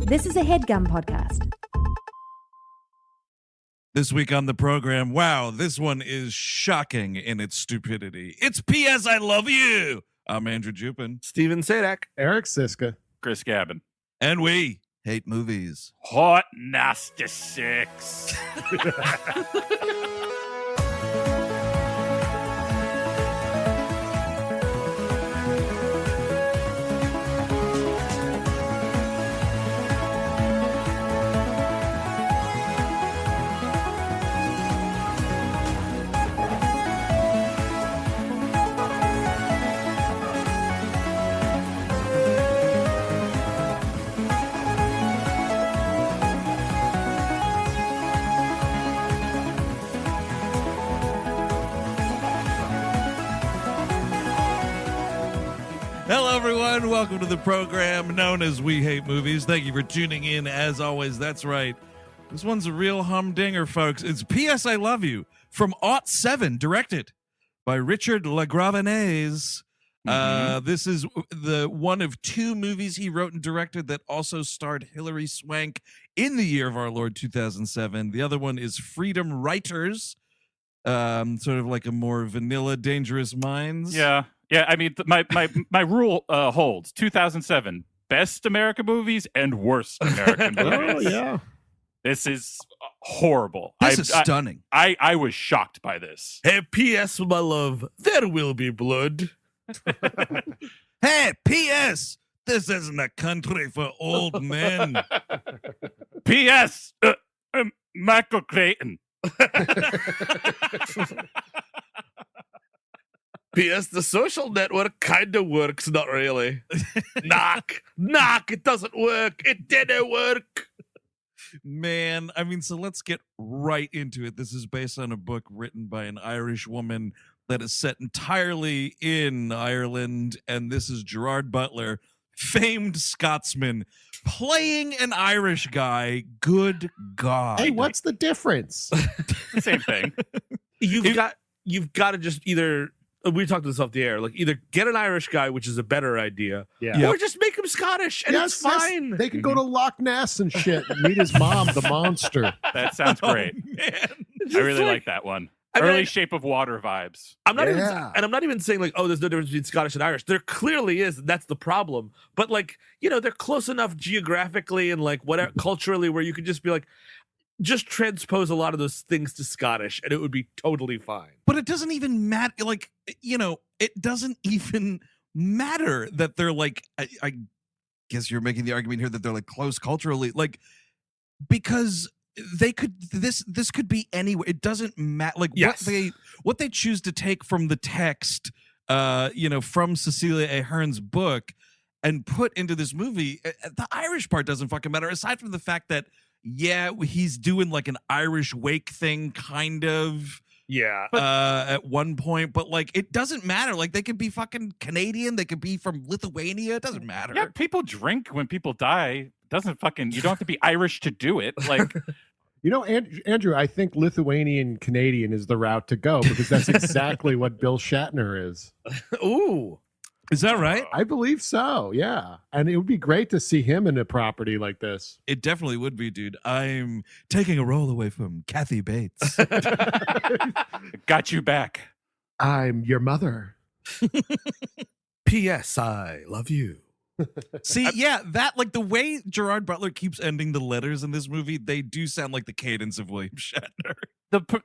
This is a HeadGum podcast. This week on the program, wow, this one is shocking in its stupidity. It's P.S. I Love You. I'm Andrew Jupin. Steven Sadak. Eric Siska. Chris Gabin. And we hate movies. Hot Nasty Six. Hello, everyone. Welcome to the program known as We Hate Movies. Thank you for tuning in. As always, that's right. This one's a real humdinger, folks. It's P.S. I Love You from '07, directed by Richard LaGravenese. This is the one of two movies he wrote and directed that also starred Hilary Swank in the year of our Lord 2007. The other one is Freedom Writers, sort of like a more vanilla Dangerous Minds. Yeah. I mean, my rule holds. 2007, best American movies and worst American movies. Oh, yeah. This is horrible. This is stunning. I was shocked by this. Hey, P.S. my love, there will be blood. Hey, P.S. This isn't a country for old men. P.S. Michael Clayton. P.S. the social network kind of works, not really. Knock, it doesn't work. It didn't work. Man, I mean, so let's get right into it. This is based on a book written by an Irish woman that is set entirely in Ireland, and this is Gerard Butler, famed Scotsman, playing an Irish guy. Good God. Hey, what's the difference? Same thing. You've got to just either, we talked this off the air, like either get an Irish guy, which is a better idea, Yeah. or just make him Scottish, and it's fine. They could go to Loch Ness and shit and meet his mom, the monster. That sounds great. Man. I really like that one. Early Shape of Water vibes. I'm not even saying like, oh, there's no difference between Scottish and Irish. There clearly is. And that's the problem. But like, they're close enough geographically and like whatever culturally where you could just be like, just transpose a lot of those things to Scottish and it would be totally fine. But it doesn't even matter. Like, it doesn't even matter that they're like, I guess you're making the argument here that they're like close culturally, like, because they could, this could be anywhere. It doesn't matter. Like, yes. what they choose to take from the text, from Cecilia Ahern's book and put into this movie, the Irish part doesn't fucking matter, aside from the fact that, yeah, he's doing like an Irish wake thing, kind of. Yeah. At one point, but like it doesn't matter. Like they could be fucking Canadian, they could be from Lithuania. It doesn't matter. Yeah, people drink when people die. Doesn't fucking, you don't have to be Irish to do it. Like, Andrew, I think Lithuanian Canadian is the route to go because that's exactly what Bill Shatner is. Ooh. Is that right? I believe so, yeah. And it would be great to see him in a property like this. It definitely would be, dude. I'm taking a role away from Kathy Bates. got you back. I'm your mother. P.S. I love you. See, that like the way Gerard Butler keeps ending the letters in this movie, they do sound like the cadence of William Shatner.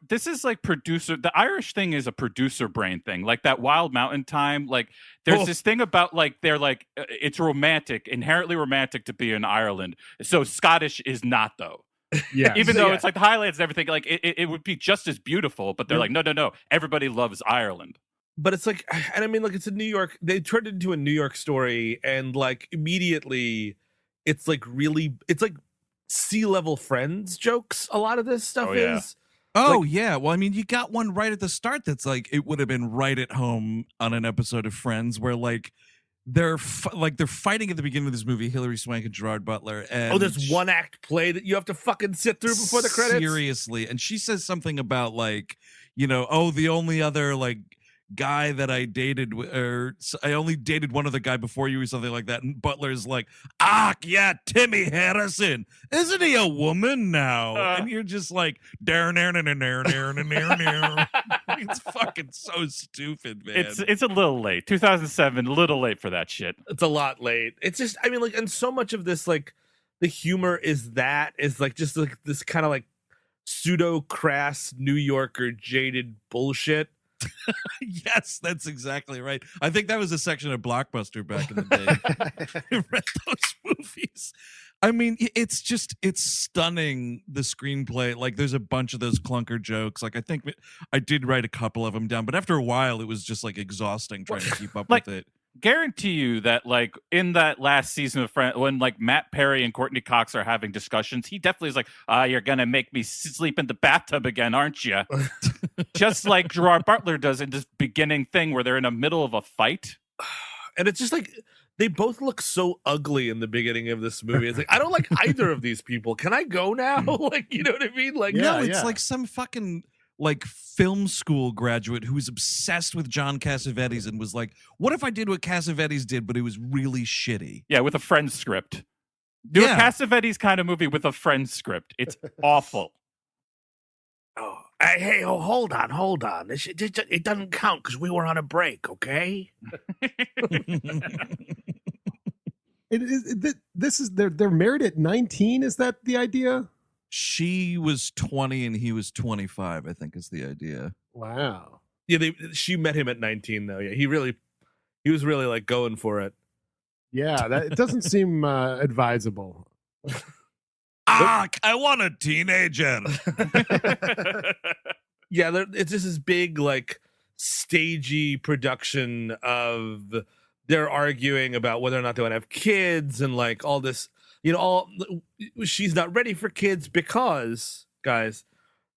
This is like the Irish thing is a producer brain thing, like that Wild Mountain Time. Like there's this thing about like they're like it's romantic, inherently romantic to be in Ireland. So Scottish is not though. Yeah, even though it's like the Highlands and everything, like it would be just as beautiful. But they're like, no, everybody loves Ireland. But it's like, and I mean, like, it's in New York. They turned it into a New York story, and like immediately, it's like sea level Friends jokes. A lot of this stuff is. Oh yeah, well, I mean, you got one right at the start that's like it would have been right at home on an episode of Friends, where like they're fighting at the beginning of this movie, Hilary Swank and Gerard Butler. And there's one act play that you have to fucking sit through before the credits. Seriously, and she says something about like, the only other like guy that I dated, or I only dated one other guy before you or something like that. And Butler's like, yeah, Timmy Harrison. Isn't he a woman now? And you're just like, it's fucking so stupid, man. It's a little late. 2007, a little late for that shit. It's a lot late. It's just, I mean, like, and so much of this, like, the humor is like just like this kind of like pseudo crass New Yorker jaded bullshit. Yes, that's exactly right. I think that was a section of Blockbuster back in the day. I read those movies. I mean, it's stunning, the screenplay. Like, there's a bunch of those clunker jokes. Like, I think I did write a couple of them down, but after a while, it was just like exhausting trying to keep up with it. Guarantee you that, like, in that last season of Friends, when like Matt Perry and Courtney Cox are having discussions, he definitely is like, you're gonna make me sleep in the bathtub again, aren't you? Just like Gerard Butler does in this beginning thing where they're in the middle of a fight. And it's just like, they both look so ugly in the beginning of this movie. It's like, I don't like either of these people. Can I go now? Like, you know what I mean? Like, no, it's like some fucking like film school graduate who was obsessed with John Cassavetes and was like, what if I did what Cassavetes did, but it was really shitty? Yeah, with a Friends script. Do a Cassavetes kind of movie with a Friends script. It's awful. Hey, hold on. It doesn't count because we were on a break, okay? This is they're married at 19. Is that the idea? She was 20 and he was 25, I think is the idea. Wow. Yeah, she met him at 19 though. Yeah, he was really like going for it. Yeah, it doesn't seem advisable. I want a teenager. Yeah, it's just this big like stagey production of they're arguing about whether or not they want to have kids and like all this, you know, she's not ready for kids because, guys,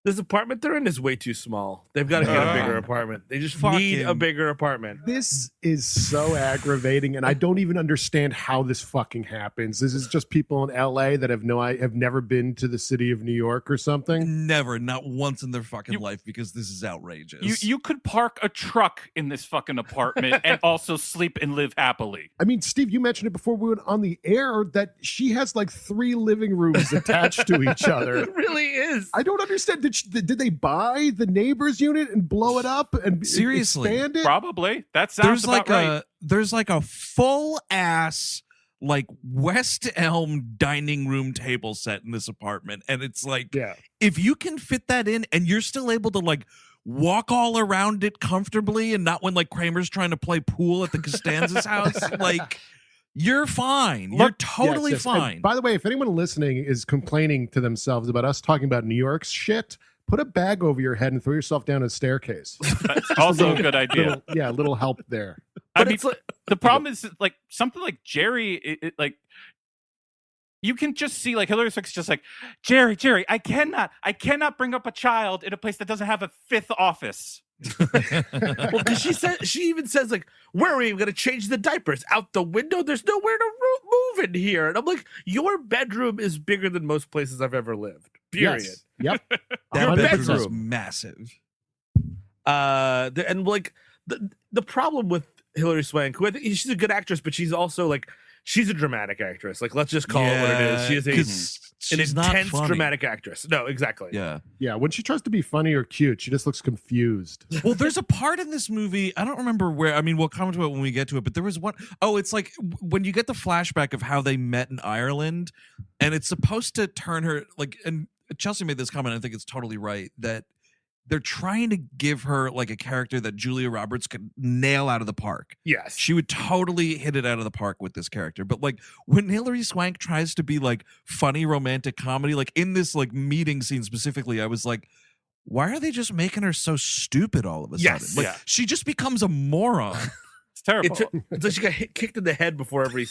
this apartment they're in is way too small. They've got to get a bigger apartment. They just need a bigger apartment. This is so aggravating, and I don't even understand how this fucking happens. This is just people in LA that have never been to the city of New York or something. Never, not once in their fucking life, because this is outrageous. You could park a truck in this fucking apartment and also sleep and live happily. I mean, Steve, you mentioned it before we went on the air that she has like 3 living rooms attached to each other. It really is. I don't understand. Did they buy the neighbor's unit and blow it up and seriously expand it? Probably. That sounds about right. There's like a full ass like West Elm dining room table set in this apartment, and it's like, if you can fit that in and you're still able to like walk all around it comfortably and not when like Kramer's trying to play pool at the Costanza's house, like, you're fine. You're totally fine. And by the way, if anyone listening is complaining to themselves about us talking about New York's shit, put a bag over your head and throw yourself down a staircase. That's also a good idea. A little help there. I mean, the problem is like something like Jerry, like you can just see like Hilary Swank's just like, Jerry, I cannot bring up a child in a place that doesn't have a 5th office. Well, because she even says like, where are we even going to change the diapers? Out the window? There's nowhere to move in here. And I'm like, your bedroom is bigger than most places I've ever lived. Period. Yes. Yep. That bedroom is massive. And like the problem with Hilary Swank, who I think she's a good actress, but she's also like, she's a dramatic actress. Like, let's just call it what it is. She is an intense dramatic actress. No, exactly. Yeah. When she tries to be funny or cute, she just looks confused. Well, there's a part in this movie, I don't remember where. I mean, we'll come to it when we get to it, but there was one. Oh, it's like when you get the flashback of how they met in Ireland, and it's supposed to turn her like. And Chelsea made this comment. I think it's totally right that they're trying to give her like a character that Julia Roberts could nail out of the park. Yes. She would totally hit it out of the park with this character. But like when Hilary Swank tries to be like funny romantic comedy, like in this like meeting scene specifically, I was like, why are they just making her so stupid all of a sudden? Like she just becomes a moron. It's terrible. It's like she got kicked in the head before every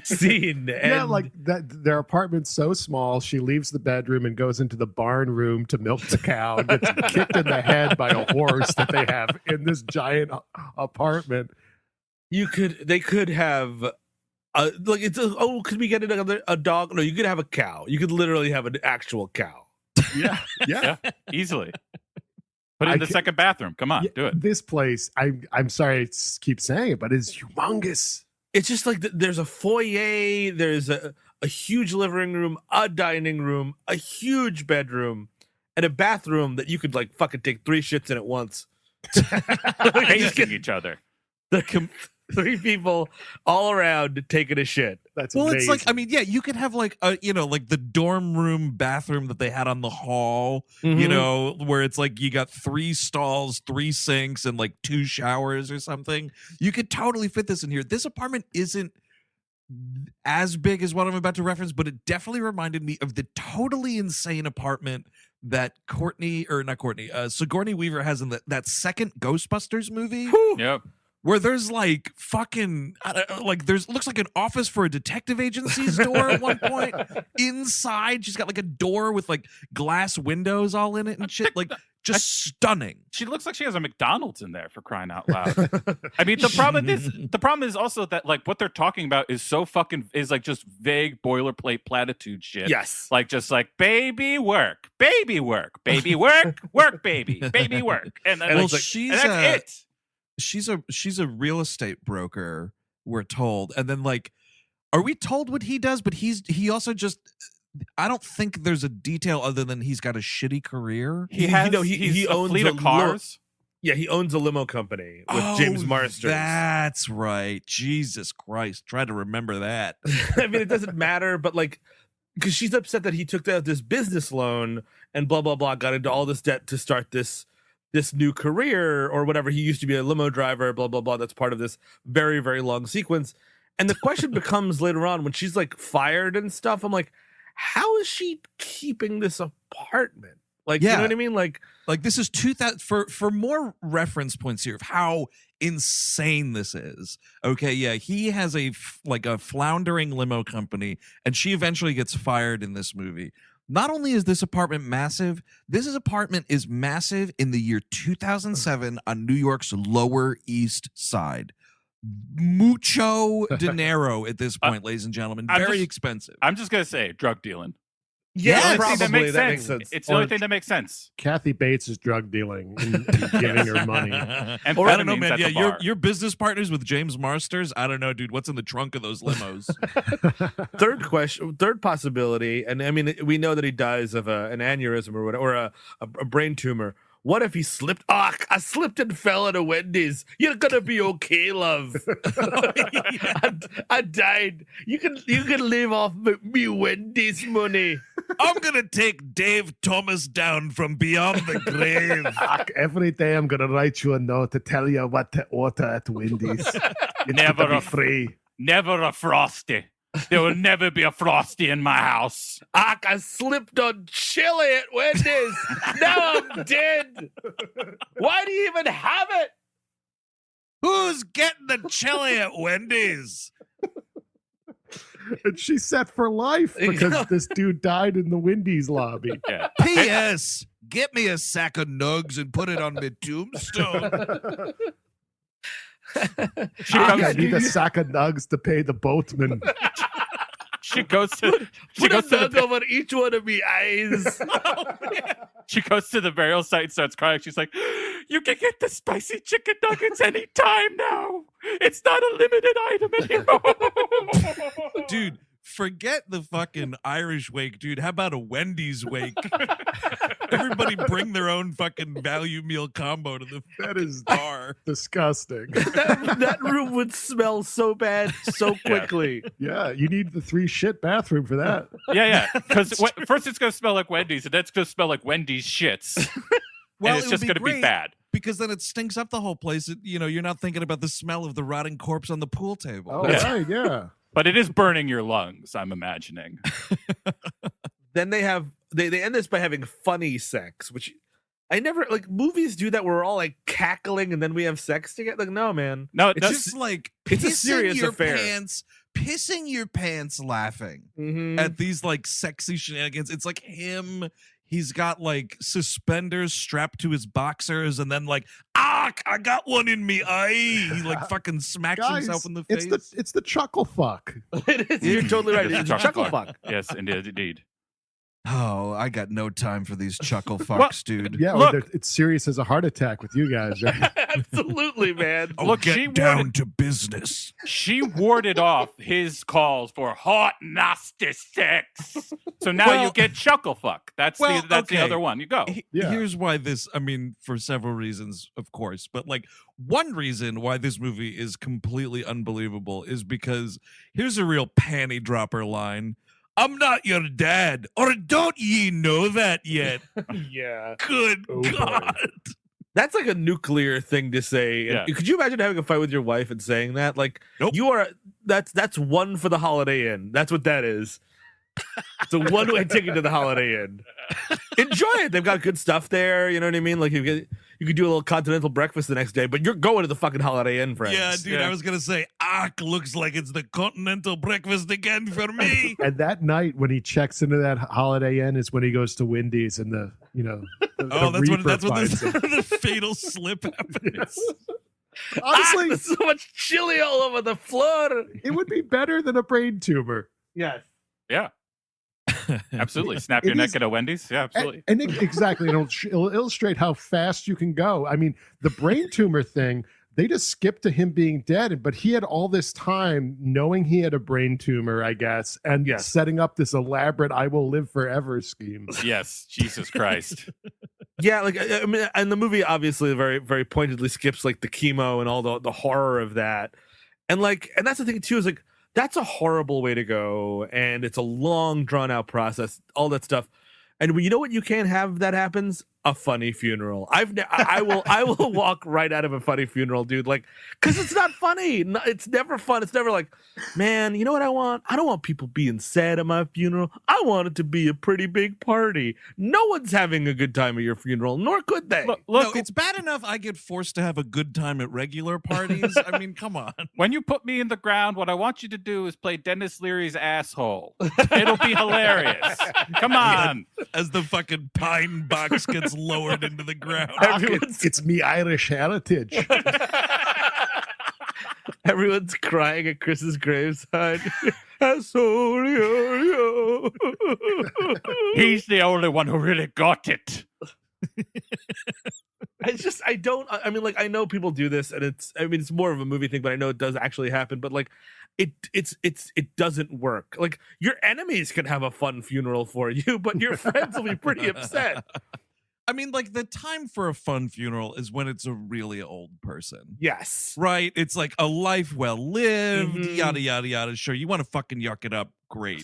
scene. Yeah, like that. Their apartment's so small, she leaves the bedroom and goes into the barn room to milk the cow and gets kicked in the head by a horse that they have in this giant apartment. They could have like could we get a dog? No, you could have a cow. You could literally have an actual cow. Yeah, easily. Put it in the second bathroom. Come on, do it. This place, I'm sorry to keep saying it, but it's humongous. It's just like there's a foyer, there's a huge living room, a dining room, a huge bedroom, and a bathroom that you could like fucking take 3 shits in at once. Facing each other. Three people all around taking a shit. That's Well, amazing. it's like, I mean, yeah, you could have like a, like the dorm room bathroom that they had on the hall, where it's like you got 3 stalls, 3 sinks, and like 2 showers or something. You could totally fit this in here. This apartment isn't as big as what I'm about to reference, but it definitely reminded me of the totally insane apartment that Sigourney Weaver has in that second Ghostbusters movie. Yep. Where there's like fucking looks like an office for a detective agency's door at one point. Inside, she's got like a door with like glass windows all in it and shit. Like just stunning. She looks like she has a McDonald's in there, for crying out loud. I mean, the problem is also that like what they're talking about is so fucking is like just vague boilerplate platitude shit. Yes. Like just like baby work, baby work, baby work, work baby, baby work. And then Well, and that's it. She's a real estate broker, we're told. And then like, are we told what he does? But he also just, I don't think there's a detail other than he's got a shitty career. He owns a fleet of cars. He owns a limo company with James Marsters. That's right. Jesus Christ. Try to remember that. I mean, it doesn't matter, but like, because she's upset that he took out this business loan and blah, blah, blah, got into all this debt to start this new career or whatever. He used to be a limo driver, blah, blah, blah. That's part of this very, very long sequence. And the question becomes later on when she's like fired and stuff, I'm like, how is she keeping this apartment? Like, you know what I mean? Like this is 2000 for more reference points here of how insane this is. Okay. Yeah. He has a floundering limo company and she eventually gets fired in this movie. Not only is this apartment massive, this apartment is massive in the year 2007 on New York's Lower East Side. Mucho dinero at this point, ladies and gentlemen. Very expensive. I'm just going to say drug dealing. Yeah, probably. That makes sense. It's the only thing that makes sense. Kathy Bates is drug dealing and giving her money. And I don't know, man. Yeah, you're business partners with James Marsters. I don't know, dude. What's in the trunk of those limos? Third possibility, and I mean, we know that he dies of an aneurysm or whatever, or a brain tumor. What if he slipped? I slipped and fell at a Wendy's. You're gonna be okay, love. I died. You can live off me Wendy's money. I'm gonna take Dave Thomas down from beyond the grave. Every day I'm gonna write you a note to tell you what to order at Wendy's. Never be free. Never a Frosty. There will never be a Frosty in my house. I slipped on chili at Wendy's. Now I'm dead. Why do you even have it? Who's getting the chili at Wendy's? And she's set for life because this dude died in the Wendy's lobby. Yeah. P.S. Get me a sack of nugs and put it on my tombstone. I need a sack of nugs to pay the boatman. She goes to over each one of me eyes. She goes to the burial site and starts crying. She's like, "You can get the spicy chicken nuggets anytime now. It's not a limited item anymore." Dude, forget the fucking Irish wake, dude. How about a Wendy's wake? Everybody bring their own fucking value meal combo to the That is bar. disgusting. that room would smell so bad so quickly. Yeah, you need the 3 shit bathroom for that. Yeah. Because first it's going to smell like Wendy's, and then it's going to smell like Wendy's shits. Well, and it's just going to be bad. Because then it stinks up the whole place. You're not thinking about the smell of the rotting corpse on the pool table. Oh, right, yeah. But it is burning your lungs, I'm imagining. Then they end this by having funny sex, which I never like. Movies do that where we're all like cackling and then we have sex together. Like, no, man. No, It's just like it's a serious affair. Pissing your pants laughing at these like sexy shenanigans. It's like him. He's got like suspenders strapped to his boxers, and then like, I got one in me eye. He like fucking smacks himself in the face. It's the chuckle fuck. It is. You're totally right. It's a chuckle fuck. Yes, indeed. Oh, I got no time for these chuckle fucks, dude. Yeah, Look. it's serious as a heart attack with you guys, right? Absolutely, man. Oh, Look, get she down wanted- to business. She warded off his calls for hot nasty sex. So now Well- you get chuckle fuck. That's Well, the okay. other one. You go. Yeah. Here's why this, I mean, for several reasons, of course, but like one reason why this movie is completely unbelievable is because here's a real panty dropper line. I'm not your dad, or don't ye know that yet? Yeah. Good Oh, boy. God. That's like a nuclear thing to say. Yeah. Could you imagine having a fight with your wife and saying that? Like, Nope. you are, that's one for the Holiday Inn. That's what that is. It's a one-way ticket to the Holiday Inn. Enjoy it. They've got good stuff there. You know what I mean? Like, you could do a little continental breakfast the next day, but you're going to the fucking Holiday Inn, friends. Yeah, dude, Yeah. I was going to say, looks like it's the continental breakfast again for me. And that night when he checks into that Holiday Inn is when he goes to Wendy's and the Oh, that's when Reaper finds him. the fatal slip happens. Honestly, There's so much chili all over the floor. it would be better than a brain tumor. Yes. Yeah, absolutely. Snap It your neck is- at a Wendy's. Yeah, absolutely. Exactly. It'll illustrate how fast you can go. I mean, the brain tumor thing, they just skipped to him being dead, but he had all this time knowing he had a brain tumor, I guess, and Yes. setting up this elaborate "I will live forever" scheme. Yes, Jesus Christ. Yeah, like I mean, and the movie obviously very, very pointedly skips like the chemo and all the horror of that, and that's the thing too is like that's a horrible way to go, and it's a long drawn out process, all that stuff. And you know what you can't have that happens? A funny funeral. I will walk right out of a funny funeral, dude. Like, because it's not funny. It's never fun. It's never like, man, you know what I want? I don't want people being sad at my funeral. I want it to be a pretty big party. No one's having a good time at your funeral, nor could they. Look, No, it's bad enough I get forced to have a good time at regular parties. I mean, come on. when you put me in the ground, what I want you to do is play Dennis Leary's asshole. It'll be hilarious. Come on. As the fucking pine box gets lowered into the ground. It's me Irish heritage. Everyone's crying at Chris's graveside. He's the only one who really got it. I mean, like, I know people do this, and it's more of a movie thing, but I know it does actually happen. But like, it doesn't work. Like, your enemies can have a fun funeral for you, but your friends will be pretty upset. I mean, like, the time for a fun funeral is when it's a really old person. Yes. Right? It's like a life well lived, Mhm. yada, yada, yada. Sure, you want to fucking yuck it up. Great.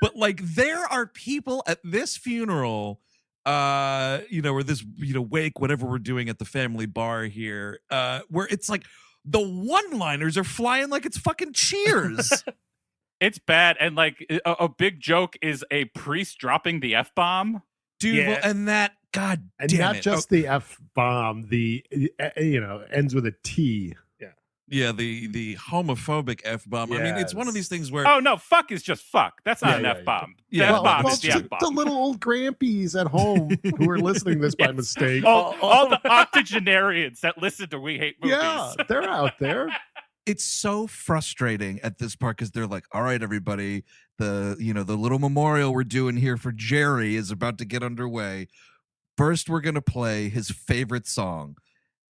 But, like, there are people at this funeral, or this, wake, whatever we're doing at the family bar here, where it's like the one-liners are flying like it's fucking Cheers. It's bad. And like a big joke is a priest dropping the F-bomb. Dude, Yeah. well, and that, god And damn not it. just the F bomb, the ends with a T. Yeah, the homophobic F-bomb. I mean, it's one of these things where Oh no, fuck is just fuck. That's not Yeah, an yeah, F-bomb. yeah. The Well, F-bomb well, is the just F-bomb. the little old grampies at home who are listening to this by Yes. mistake. all the octogenarians that listen to We Hate Movies. Yeah, they're out there. it's so frustrating at this part because they're like, all right, everybody, the little memorial we're doing here for Jerry is about to get underway. First, we're gonna play his favorite song.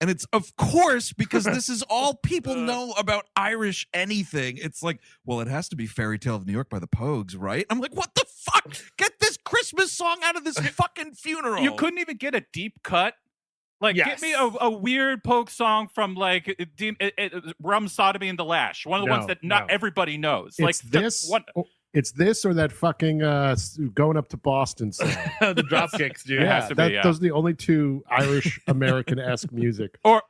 And it's, of course, because this is all people know about Irish anything. It's like, well, it has to be Fairy Tale of New York by the Pogues, right? I'm like, what the fuck? Get this Christmas song out of this fucking funeral. You couldn't even get a deep cut. Like, Yes. get me a weird Pogue song from like Rum Sodomy and the Lash, one of the No, ones that not no. everybody knows. It's like this. One, It's this or that fucking going up to Boston song. The dropkicks, dude. Yeah. has to be, yeah. Those are the only two Irish American-esque music. or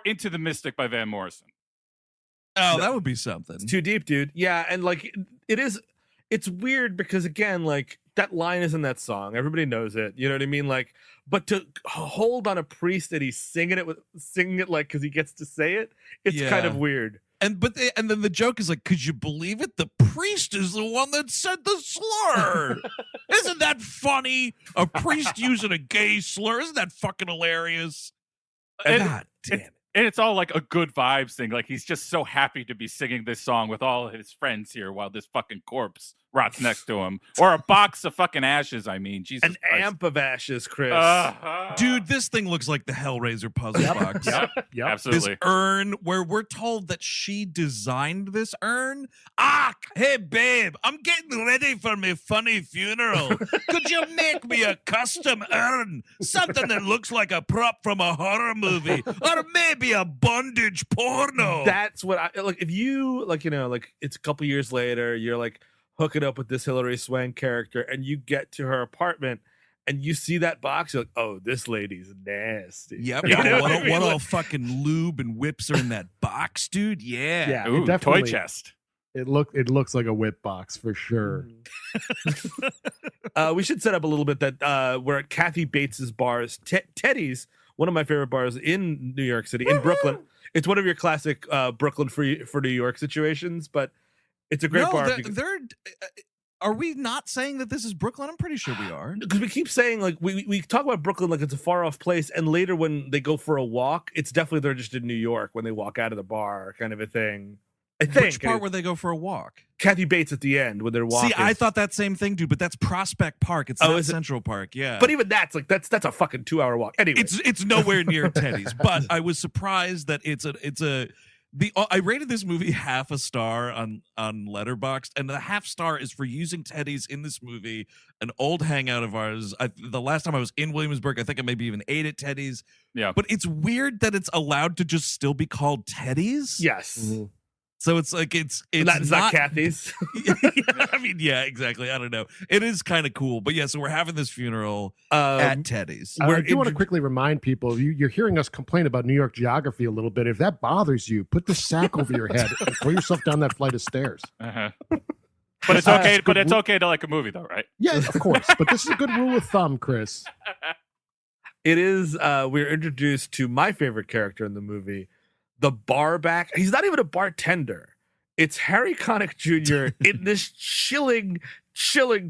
Into the Mystic by Van Morrison. Oh, that would be something. It's too deep, dude. Yeah, and like it's weird because again, like that line is in that song. Everybody knows it. You know what I mean? Like, but to hold on a priest and he's singing it like because he gets to say it, it's kind Yeah. of weird. And then the joke is like, could you believe it? The priest is the one that said the slur. Isn't that funny? A priest using a gay slur. Isn't that fucking hilarious? And- God damn it. And it's all like a good vibes thing. Like he's just so happy to be singing this song with all of his friends here while this fucking corpse rots next to him. Or a box of fucking ashes, I mean. Jesus An Christ. amp of ashes, Chris. Dude, this thing looks like the Hellraiser puzzle box. Yep. Yep. Absolutely. This urn where we're told that she designed this urn. Ah, hey babe, I'm getting ready for my funny funeral. Could you make me a custom urn? Something that looks like a prop from a horror movie or maybe a bondage porno. That's what I like. If you like, like it's a couple years later, you're like hooking up with this Hilary Swank character, and you get to her apartment and you see that box, you're like, oh, this lady's nasty. Yep. You know What what I mean? all fucking lube and whips are in that box, dude? Yeah. Yeah, Ooh, it definitely, toy chest. It looks like a whip box for sure. We should set up a little bit that we're at Kathy Bates's bars, Teddy's, one of my favorite bars in New York City, in Brooklyn. It's one of your classic Brooklyn for New York situations, but it's a great bar. Are we not saying that this is Brooklyn? I'm pretty sure we are. Because we keep saying, like, we talk about Brooklyn like it's a far off place, and later when they go for a walk, it's definitely they're just in New York when they walk out of the bar, kind of a thing. I think. Which part where they go for a walk? Kathy Bates at the end when they're walking. See, I thought that same thing, dude, but that's Prospect Park. It's not Central Park. Yeah. But even that's a fucking 2-hour walk. Anyway. It's nowhere near Teddy's. But I was surprised that I rated this movie half a star on Letterboxd, and the half star is for using Teddy's in this movie, an old hangout of ours. The last time I was in Williamsburg, I think I maybe even ate at Teddy's. Yeah. But it's weird that it's allowed to just still be called Teddy's. Yes. Mm-hmm. So it's like it's not Kathy's. I mean, yeah, exactly. I don't know. It is kind of cool, but yeah. So we're having this funeral at Teddy's. I do want to quickly remind people: you're hearing us complain about New York geography a little bit. If that bothers you, put the sack over your head and throw yourself down that flight of stairs. Uh-huh. But it's okay. But it's okay to like a movie, though, right? Yeah, of course. But this is a good rule of thumb, Chris. It is. We're introduced to my favorite character in the movie. The bar back. He's not even a bartender. It's Harry Connick Jr. in this chilling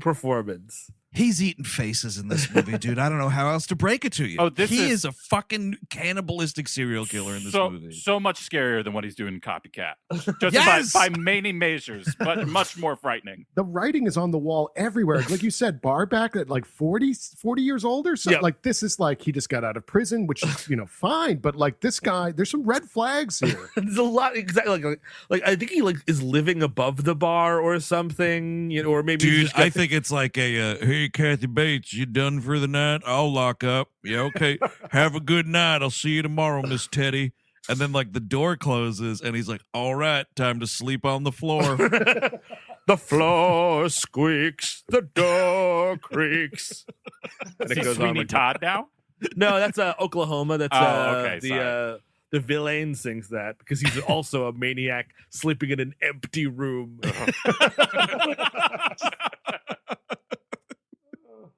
performance. He's eating faces in this movie, dude. I don't know how else to break it to you. He is a fucking cannibalistic serial killer in this movie. So much scarier than what he's doing in Copycat. Just Yes! by many measures, but much more frightening. The writing is on the wall everywhere. Like you said, bar back at like 40 years old or something. Yep. Like this is like he just got out of prison, which is, fine. But like this guy, there's some red flags here. There's a lot. Exactly. Like I think he is living above the bar or something. Or maybe he's Dude, just got I think it's like hey, Kathy Bates, you done for the night? I'll lock up. Yeah, okay. Have a good night. I'll see you tomorrow, Miss Teddy. And then like the door closes and he's like, all right, time to sleep on the floor. The floor squeaks, the door creaks. And Is he goes on Sweeney like Todd now? No, that's Oklahoma. That's okay, sorry. The villain sings that because he's also a maniac sleeping in an empty room.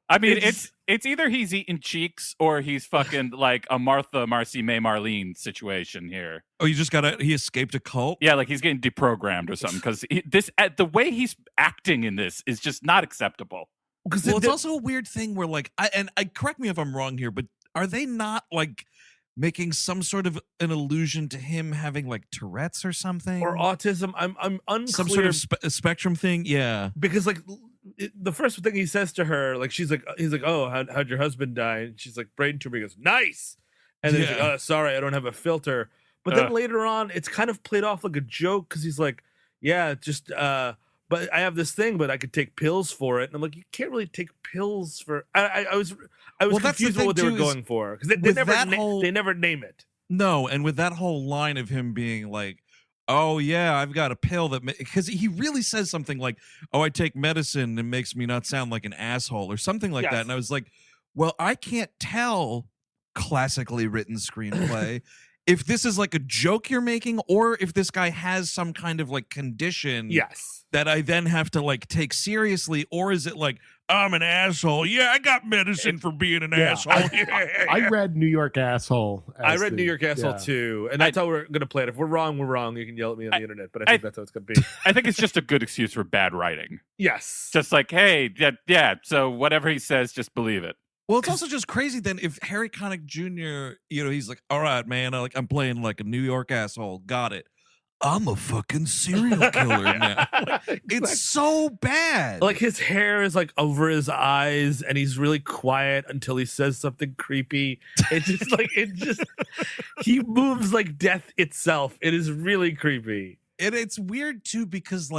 I mean, it's either he's eating cheeks or he's fucking like a Martha, Marcy, May, Marlene situation here. Oh, he escaped a cult? Yeah, like he's getting deprogrammed or something because the way he's acting in this is just not acceptable. Well, it's also a weird thing where like, I correct me if I'm wrong here, but are they not like making some sort of an allusion to him having like Tourette's or something? Or autism? I'm unclear. Some sort of spectrum thing? Yeah. Because like the first thing he says to her, like he's like, oh, how'd your husband die? And she's like, brain tumor. He goes, nice. And then he's like, oh, sorry, I don't have a filter. But then later on, it's kind of played off like a joke because he's like, yeah, just but I have this thing, but I could take pills for it. And I'm like, you can't really take pills for. I was confused about what they were going for because they never name it. No, and with that whole line of him being like, oh yeah, I've got a pill that because he really says something like, oh, I take medicine and it makes me not sound like an asshole or something like that. And I was like, well, I can't tell classically written screenplay if this is like a joke you're making or if this guy has some kind of like condition that I then have to like take seriously, or is it like, I'm an asshole. Yeah, I got medicine for being an asshole. I read New York Asshole. I read New York Asshole too. And that's how we're going to play it. If we're wrong, we're wrong. You can yell at me on the internet, but I think that's how it's going to be. I think it's just a good excuse for bad writing. Yes. Just like, hey, yeah, so whatever he says, just believe it. Well, it's also just crazy then if Harry Connick Jr., he's like, all right, man, I'm playing like a New York asshole. Got it. I'm a fucking serial killer now. It's so bad. Like his hair is like over his eyes and he's really quiet until he says something creepy. It's just he moves like death itself. It is really creepy. And it's weird too because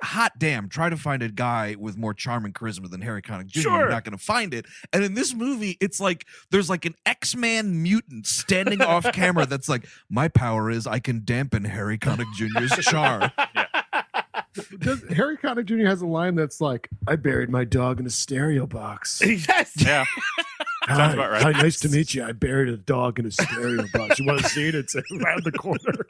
hot damn, try to find a guy with more charm and charisma than Harry Connick Jr. Sure. You're not going to find it. And in this movie, it's like there's like an X-Man mutant standing off camera that's like, my power is I can dampen Harry Connick Jr.'s charm. Harry Connick Jr. has a line that's like, I buried my dog in a stereo box. Yes. Yeah. Sounds about right. Hi, nice to meet you. I buried a dog in a stereo box. You want to see it? It's around the corner.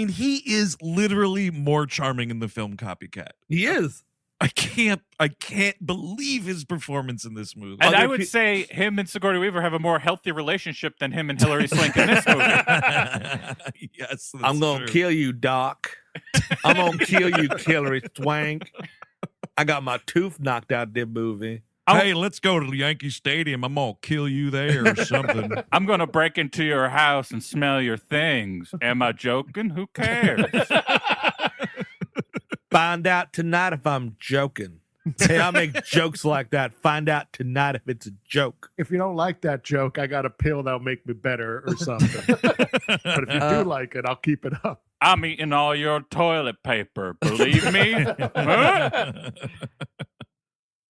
He is literally more charming in the film Copycat. He is. I can't believe his performance in this movie. And I would say him and Sigourney Weaver have a more healthy relationship than him and Hilary Swank in this movie. Yes, I'm gonna kill you, Doc. I'm gonna kill you, Hilary Swank. I got my tooth knocked out this movie. Hey, let's go to the Yankee Stadium. I'm gonna kill you there or something. I'm going to break into your house and smell your things. Am I joking? Who cares? Find out tonight if I'm joking. Hey, I make jokes like that. Find out tonight if it's a joke. If you don't like that joke, I got a pill that'll make me better or something. But if you do like it, I'll keep it up. I'm eating all your toilet paper. Believe me?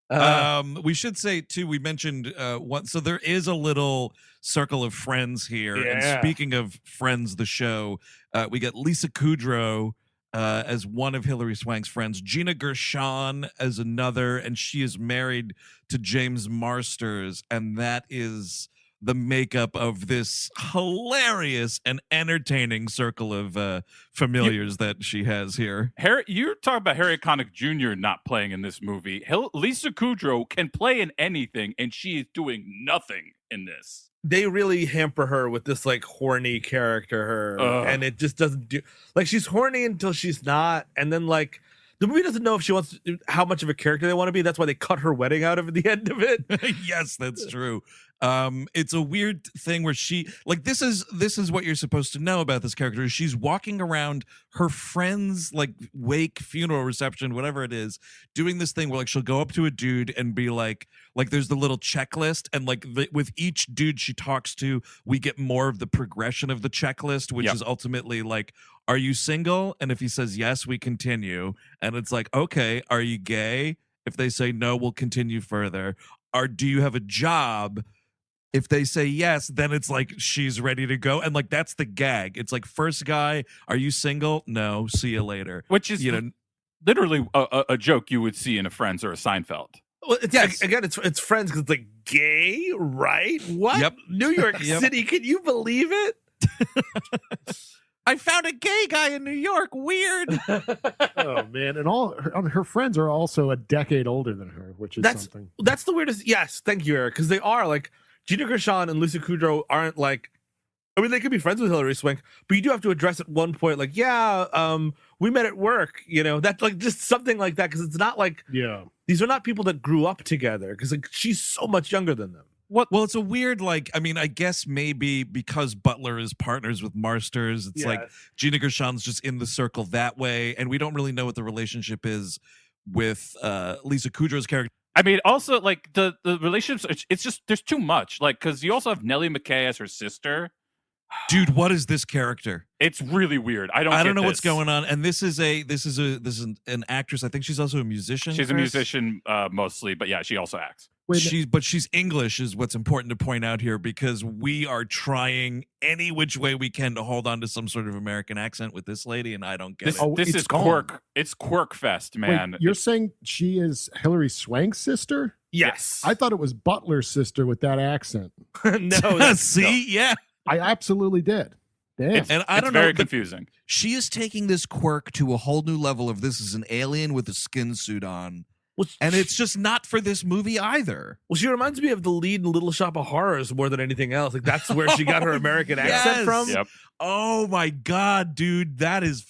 Huh? We should say too, we mentioned so there is a little circle of friends here. And speaking of Friends, the show, we got Lisa Kudrow as one of Hilary Swank's friends, Gina Gershon as another, and she is married to James Marsters, and that is the makeup of this hilarious and entertaining circle of familiars that she has here. You're talking about Harry Connick Jr. not playing in this movie. Lisa Kudrow can play in anything, and she is doing nothing in this. They really hamper her with this like horny character, and it just doesn't do. Like she's horny until she's not, and then like the movie doesn't know if she wants how much of a character they want to be. That's why they cut her wedding out of the end of it. Yes, that's true. It's a weird thing where she like this is what you're supposed to know about this character. She's walking around her friend's like wake, funeral, reception, whatever it is, doing this thing where like she'll go up to a dude and be like there's the little checklist, and like with each dude she talks to, we get more of the progression of the checklist, which is ultimately like, are you single? And if he says yes, we continue. And it's like, okay, are you gay? If they say no, we'll continue further. Or do you have a job? If they say yes, then it's like she's ready to go. And like that's the gag. It's like, first guy, are you single? No, see you later. Which is literally a joke you would see in a Friends or a Seinfeld. Well, it's Friends because it's like gay, right? What? Yep. New York City, can you believe it? I found a gay guy in New York. Weird. Oh man, and all her friends are also a decade older than her, which is something. That's the weirdest. Yes, thank you, Eric, because they are like Gina Gershon and Lisa Kudrow aren't like. I mean, they could be friends with Hilary Swank, but you do have to address at one point, like, we met at work. That's like just something like that, because it's not like these are not people that grew up together, because like she's so much younger than them. Well, it's a weird, like, I mean, I guess maybe because Butler is partners with Marsters, it's like Gina Gershon's just in the circle that way, and we don't really know what the relationship is with Lisa Kudrow's character. I mean, also, like, the relationships, it's just, there's too much, like, because you also have Nellie McKay as her sister. Dude, what is this character? It's really weird. I don't know what's going on. And this is an actress. I think she's also a musician. She's a musician mostly, but yeah, she also acts. She's English is what's important to point out here, because we are trying any which way we can to hold on to some sort of American accent with this lady, and I don't get it. This is Quirk. It's Quirk Fest, man. Wait, you're saying she is Hilary Swank's sister? Yes. I thought it was Butler's sister with that accent. No. Yeah. I absolutely did. Damn. And I don't know. Very confusing. She is taking this quirk to a whole new level of this is an alien with a skin suit on. And it's just not for this movie either. Well, she reminds me of the lead in Little Shop of Horrors more than anything else. Like that's where she got her American accent from. Yep. Oh my God, dude. That is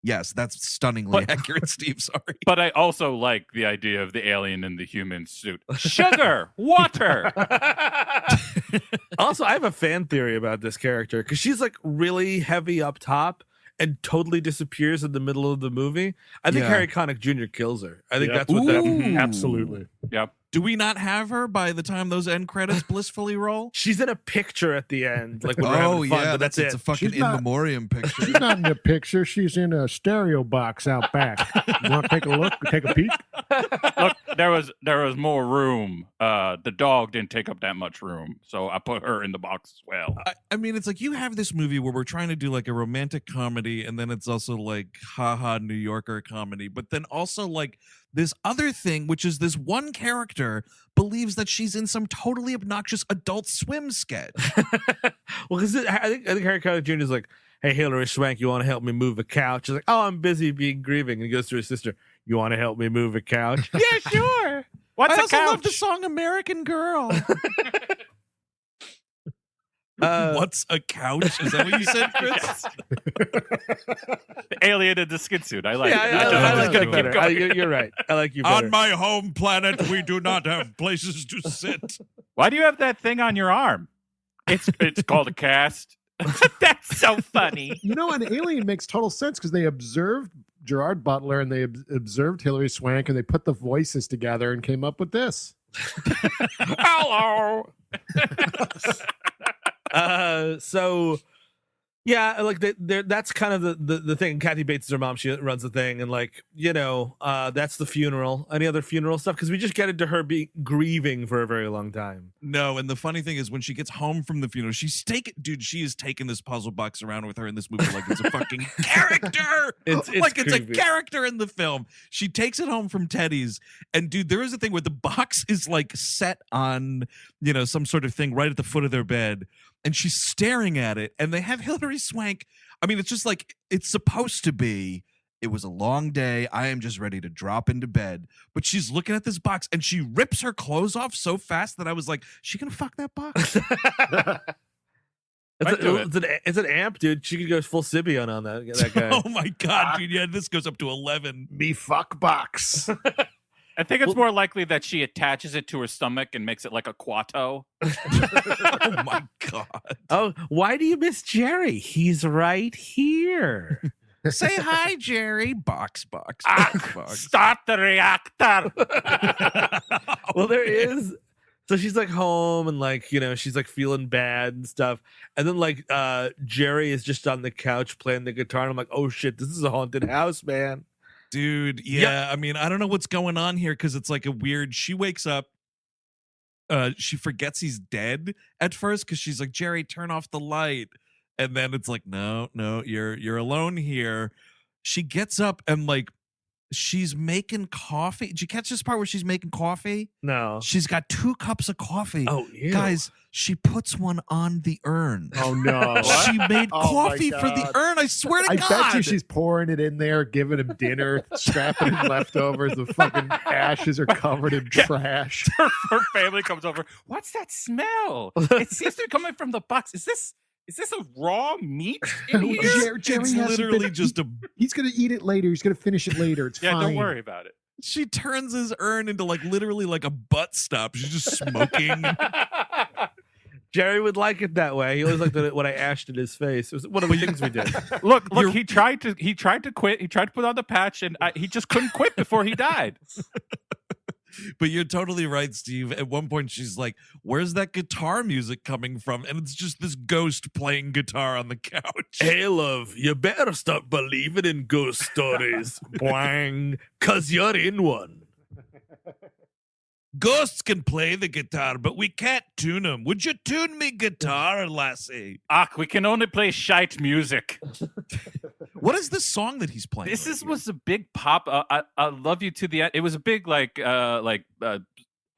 Yes, that's stunningly accurate, Steve. Sorry. But I also like the idea of the alien in the human suit. Sugar, water. Also, I have a fan theory about this character because she's like really heavy up top and totally disappears in the middle of the movie. I think Harry Connick Jr. kills her. I think that's what that. Absolutely. Yep. Do we not have her by the time those end credits blissfully roll? She's in a picture at the end, like when we're having fun, but that's it's it. a fucking She's in not- memoriam picture. She's not in the picture. She's in a stereo box out back. You want to take a look? Take a peek? Look, there was more room. The dog didn't take up that much room, so I put her in the box as well. I mean, it's like you have this movie where we're trying to do like a romantic comedy, and then it's also like haha New Yorker comedy, but then also like this other thing, which is this one character believes that she's in some totally obnoxious Adult Swim sketch. Well, because I think Harry Connick Jr. is like, "Hey, Hilary Swank, you want to help me move a couch?" She's like, "Oh, I'm busy being grieving." And he goes to his sister, "You want to help me move a couch?" Yeah, sure. What's I a also couch? love the song American Girl. What's a couch? Is that what you said, Chris? The alien in the skin suit. I like it. I like that that better. You're right. I like you better. On my home planet, we do not have places to sit. Why do you have that thing on your arm? It's called a cast. That's so funny. You know, an alien makes total sense because they observed Gerard Butler and they observed Hilary Swank and they put the voices together and came up with this. Hello. So yeah, like that's kind of the thing. Kathy Bates is her mom. She runs the thing, and like, you know, that's the funeral. Any other funeral stuff? Because we just get into her being grieving for a very long time. No, and the funny thing is when she gets home from the funeral, she is taking this puzzle box around with her in this movie like it's a fucking character. It's like it's a creepy. character in the film. She takes it home from Teddy's, and dude, there is a thing where the box is like set on, you know, some sort of thing right at the foot of their bed, and she's staring at it, and they have Hilary Swank. I mean, it's just like it's supposed to be. It was a long day. I am just ready to drop into bed. But she's looking at this box and she rips her clothes off so fast that I was like, she gonna fuck that box? It's an amp, dude. She could go full Sibian on that guy. Oh my God, dude. Yeah, this goes up to 11. Me fuck box. I think it's more likely that she attaches it to her stomach and makes it like a Quato. Oh my God. Oh, why do you miss Jerry? He's right here. Say hi, Jerry. Box. Start the reactor. Well, there is. So she's like home and like, you know, she's like feeling bad and stuff. And then like Jerry is just on the couch playing the guitar. And I'm like, oh shit, this is a haunted house, man. Dude, yeah. I mean, I don't know what's going on here because it's like a weird. She wakes up. She forgets he's dead at first because she's like, Jerry, turn off the light. And then it's like, no, you're alone here. She gets up and like she's making coffee. Did you catch this part where she's making coffee? No. She's got 2 cups of coffee. Oh, ew. Guys, she puts one on the urn. Oh no. She made Oh, my coffee for the God. urn. I swear to I God. bet you she's pouring it in there, giving him dinner, strapping him leftovers. The fucking ashes are covered in trash. Her family comes over. What's that smell? It seems to be coming from the box. Is this a raw meat in here? Jerry It's hasn't literally been- just a. He's gonna eat it later. He's gonna finish it later. It's Yeah, fine. don't worry about it. She turns his urn into like literally like a butt stop. She's just smoking. Jerry would like it that way. He always liked it when I ashed in his face. It was one of the things we did. Look, he tried to quit. He tried to put on the patch, and he just couldn't quit before he died. But you're totally right, Steve. At one point, she's like, "Where's that guitar music coming from?" And it's just this ghost playing guitar on the couch. Hey, love, you better stop believing in ghost stories. Boing, 'cause you're in one. Ghosts can play the guitar, but we can't tune them. Would you tune me guitar, lassie? We can only play shite music. What is the song that he's playing? Was a big pop. I love you to the end. It was a big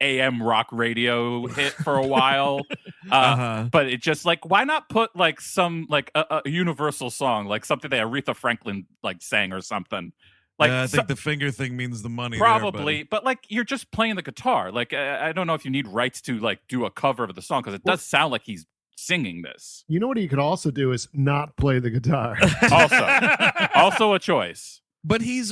AM rock radio hit for a while. But it just like, why not put like some like a universal song, like something that Aretha Franklin like sang or something. Like I think the finger thing means the money. Probably, but like you're just playing the guitar. Like I don't know if you need rights to like do a cover of the song because it does sound like he's singing this. You know what you could also do is not play the guitar. Also a choice. But he's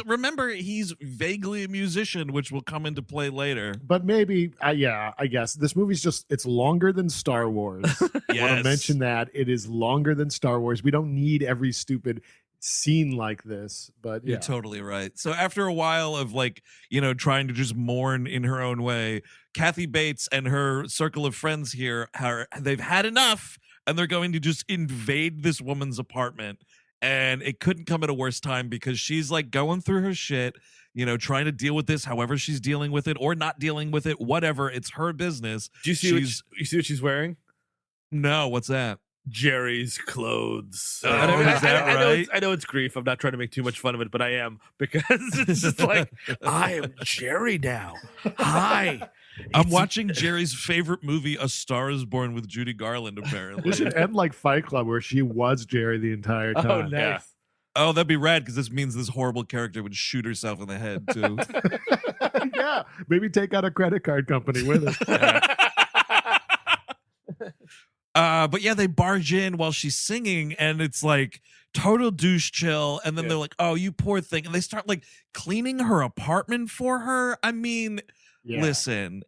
vaguely a musician, which will come into play later. But maybe, I guess this movie's it's longer than Star Wars. I want to mention that it is longer than Star Wars. We don't need every stupid scene like this, but You're totally right. So after a while of trying to just mourn in her own way, Kathy Bates and her circle of friends here they've had enough, and they're going to just invade this woman's apartment. And it couldn't come at a worse time because she's going through her shit, trying to deal with this however she's dealing with it or not dealing with it, whatever. It's her business. Do you see what she's wearing? No, what's that? Jerry's clothes. Is that right? I know it's grief. I'm not trying to make too much fun of it, but I am, because it's just like, I am Jerry now. Hi. I'm watching Jerry's favorite movie, A Star Is Born, with Judy Garland, apparently. This should end like Fight Club, where she was Jerry the entire time. Oh, nice. Yeah. Oh, that'd be rad, because this means this horrible character would shoot herself in the head, too. Yeah, maybe take out a credit card company with it. But yeah, they barge in while she's singing, and it's total douche chill. And then they're like, "Oh, you poor thing," and they start cleaning her apartment for her. I mean, listen,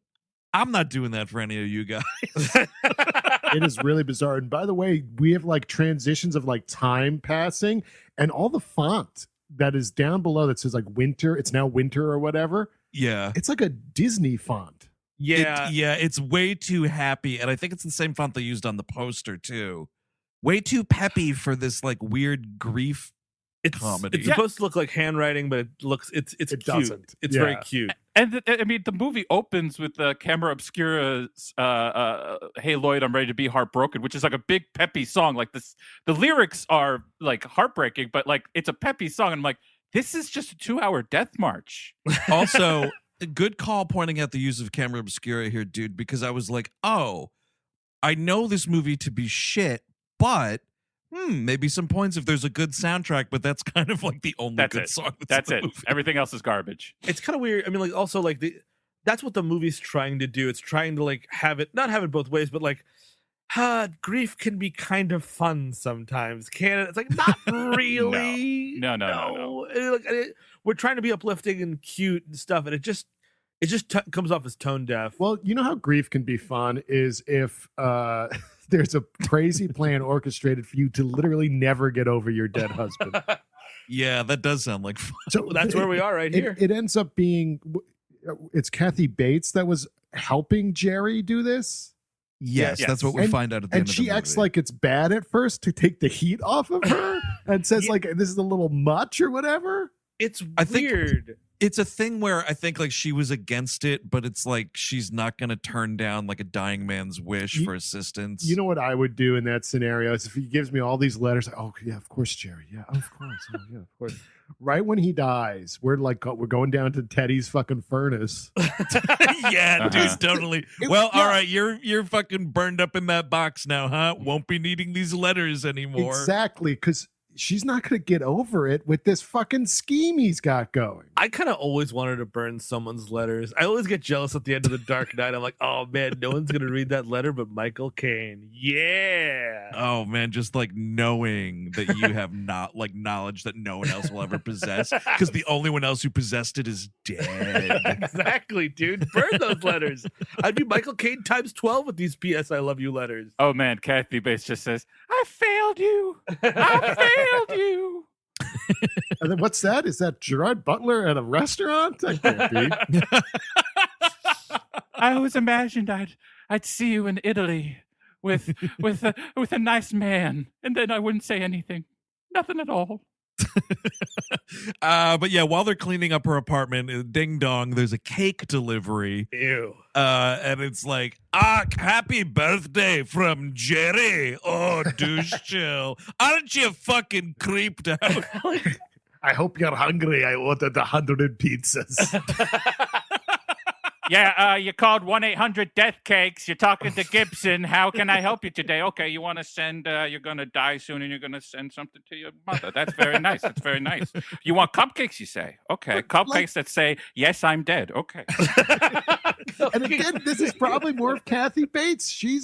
I'm not doing that for any of you guys. It is really bizarre. And by the way, we have transitions of time passing, and all the font that is down below that says winter. It's now winter or whatever. Yeah, it's like a Disney font. Yeah. It's way too happy, and I think it's the same font they used on the poster too. Way too peppy for this weird grief comedy. It's supposed to look like handwriting, but it's cute. Doesn't. It's very cute. And the movie opens with the camera obscura's "Hey Lloyd, I'm ready to be heartbroken," which is a big peppy song. This, the lyrics are heartbreaking, but it's a peppy song. And I'm this is just a 2-hour death march. Also, good call pointing out the use of camera obscura here, dude, because I was oh, I know this movie to be shit, but maybe some points if there's a good soundtrack, but that's kind of the only good song. That's it. Everything else is garbage. It's kind of weird. I mean, also that's what the movie's trying to do. It's trying to not have it both ways, but grief can be kind of fun sometimes, can it? It's not really. No. We're trying to be uplifting and cute and stuff, and it just comes off as tone deaf. Well, you know how grief can be fun is if there's a crazy plan orchestrated for you to literally never get over your dead husband. Yeah, that does sound like fun. So that's where we are right here. It ends up being, it's Kathy Bates that was helping Jerry do this. Yes, that's what we find out at the end of the movie. And she acts like it's bad at first to take the heat off of her and says this is a little much or whatever. It's weird. Think it's a thing where I think she was against it, but it's she's not going to turn down a dying man's wish for assistance. You know what I would do in that scenario is if he gives me all these letters. Oh yeah, of course, Jerry. Yeah, of course. Oh yeah, of course. Right when he dies, we're going down to Teddy's fucking furnace. Yeah, dude, totally. All right, you're fucking burned up in that box now, huh? Won't be needing these letters anymore. Exactly, because she's not going to get over it with this fucking scheme he's got going. I kind of always wanted to burn someone's letters. I always get jealous at the end of The Dark Knight. I'm like, oh man, no one's going to read that letter but Michael Caine. Yeah. Oh man, just knowing that you have not knowledge that no one else will ever possess, because the only one else who possessed it is dead. Exactly, dude. Burn those letters. I'd be Michael Caine times 12 with these P.S. I love you letters. Oh man, Kathy Bates just says, I failed you. I failed you. And then what's that? Is that Gerard Butler at a restaurant? That can't be. I always imagined I'd see you in Italy with a nice man, and then I wouldn't say anything. Nothing at all. But yeah, while they're cleaning up her apartment, ding dong, there's a cake delivery. Ew. And it's happy birthday from Jerry. Oh, douche chill. Aren't you fucking creeped out? I hope you're hungry. I ordered 100 pizzas. Yeah, you called 1-800-DEATH-CAKES. You're talking to Gibson. How can I help you today? Okay, you want to send, you're going to die soon and you're going to send something to your mother. That's very nice. That's very nice. You want cupcakes, you say? Okay, cupcakes that say, yes, I'm dead. Okay. And again, this is probably more of Kathy Bates. She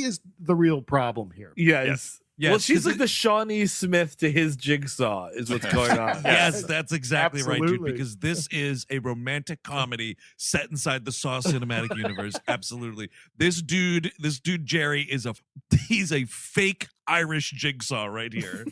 is the real problem here. Yes. Yes, well, she's 'cause like the Shawnee Smith to his Jigsaw, is what's going on. Yes, that's exactly right, dude. Absolutely. Because this is a romantic comedy set inside the Saw cinematic universe. Absolutely, this dude Jerry he's a fake Irish Jigsaw right here.